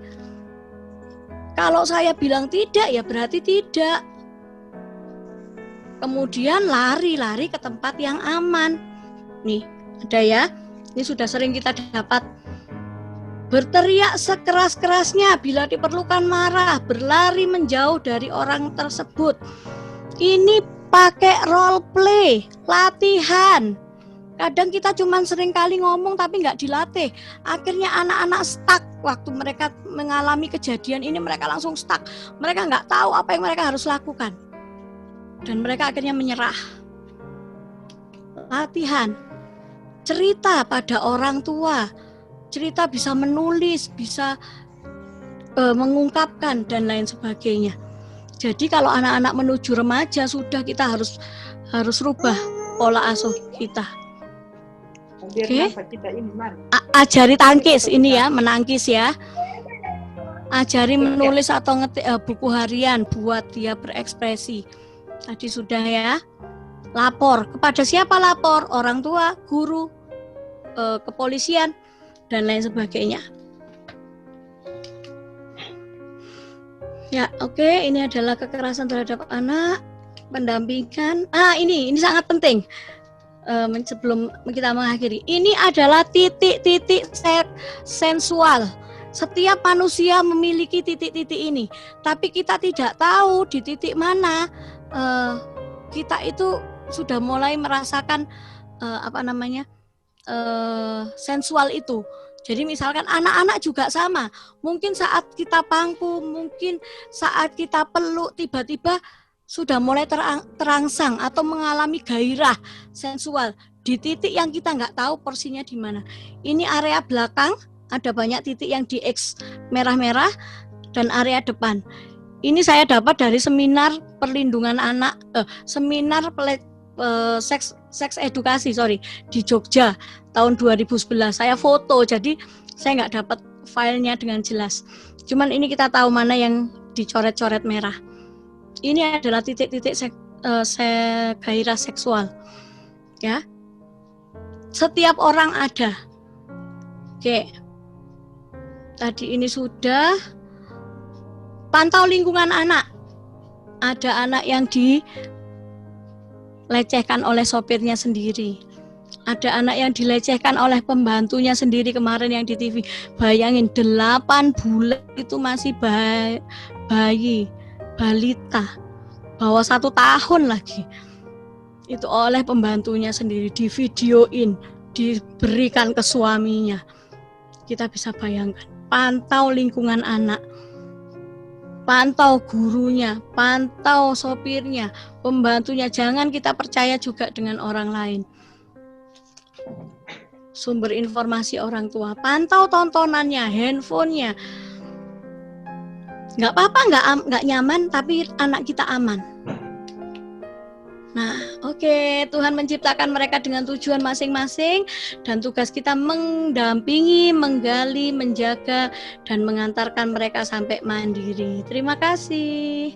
Kalau saya bilang tidak, ya berarti tidak. Kemudian lari ke tempat yang aman. Nih, ada ya. Ini sudah sering kita dapat. Berteriak sekeras-kerasnya bila diperlukan marah, berlari menjauh dari orang tersebut. Ini pakai role play, latihan. Kadang kita cuma sering kali ngomong tapi nggak dilatih. Akhirnya anak-anak stuck waktu mereka mengalami kejadian ini, mereka langsung stuck. Mereka nggak tahu apa yang mereka harus lakukan. Dan mereka akhirnya menyerah. Latihan. Cerita pada orang tua. Cerita bisa menulis, bisa mengungkapkan dan lain sebagainya. Jadi kalau anak-anak menuju remaja sudah kita harus rubah pola asuh kita. Oke. Ajari tangkis ini ya, menangkis ya. Ajari menulis atau ngetik buku harian buat dia berekspresi. Tadi sudah ya. Lapor kepada siapa lapor? Orang tua, guru, kepolisian dan lain sebagainya. Ya, oke, ini adalah kekerasan terhadap anak, pendampingan. Ini sangat penting. Sebelum kita mengakhiri, ini adalah titik-titik sensual. Setiap manusia memiliki titik-titik ini, tapi kita tidak tahu di titik mana kita itu sudah mulai merasakan sensual itu. Jadi misalkan anak-anak juga sama, mungkin saat kita pangku, mungkin saat kita peluk, tiba-tiba sudah mulai terangsang atau mengalami gairah sensual di titik yang kita nggak tahu porsinya di mana. Ini area belakang, ada banyak titik yang di X merah-merah dan area depan. Ini saya dapat dari seminar perlindungan anak, seminar seks edukasi di Jogja tahun 2011. Saya foto, jadi saya nggak dapat filenya dengan jelas. Cuman ini kita tahu mana yang dicoret-coret merah. Ini adalah titik-titik gairah seksual, ya. Setiap orang ada. Oke. Tadi ini sudah. Pantau lingkungan anak. Ada anak yang dilecehkan oleh sopirnya sendiri. Ada anak yang dilecehkan oleh pembantunya sendiri kemarin yang di TV. Bayangin 8 bulan itu masih bayi, balita, bawah 1 tahun lagi. itu oleh pembantunya sendiri, di videoin, diberikan ke suaminya. Kita bisa bayangkan, pantau lingkungan anak, pantau gurunya, pantau sopirnya, pembantunya. Jangan kita percaya juga dengan orang lain. Sumber informasi orang tua, pantau tontonannya, handphonenya. Nggak apa-apa, nggak nyaman, tapi anak kita aman. Nah, oke, Tuhan menciptakan mereka dengan tujuan masing-masing, dan tugas kita mendampingi, menggali, menjaga, dan mengantarkan mereka sampai mandiri. Terima kasih.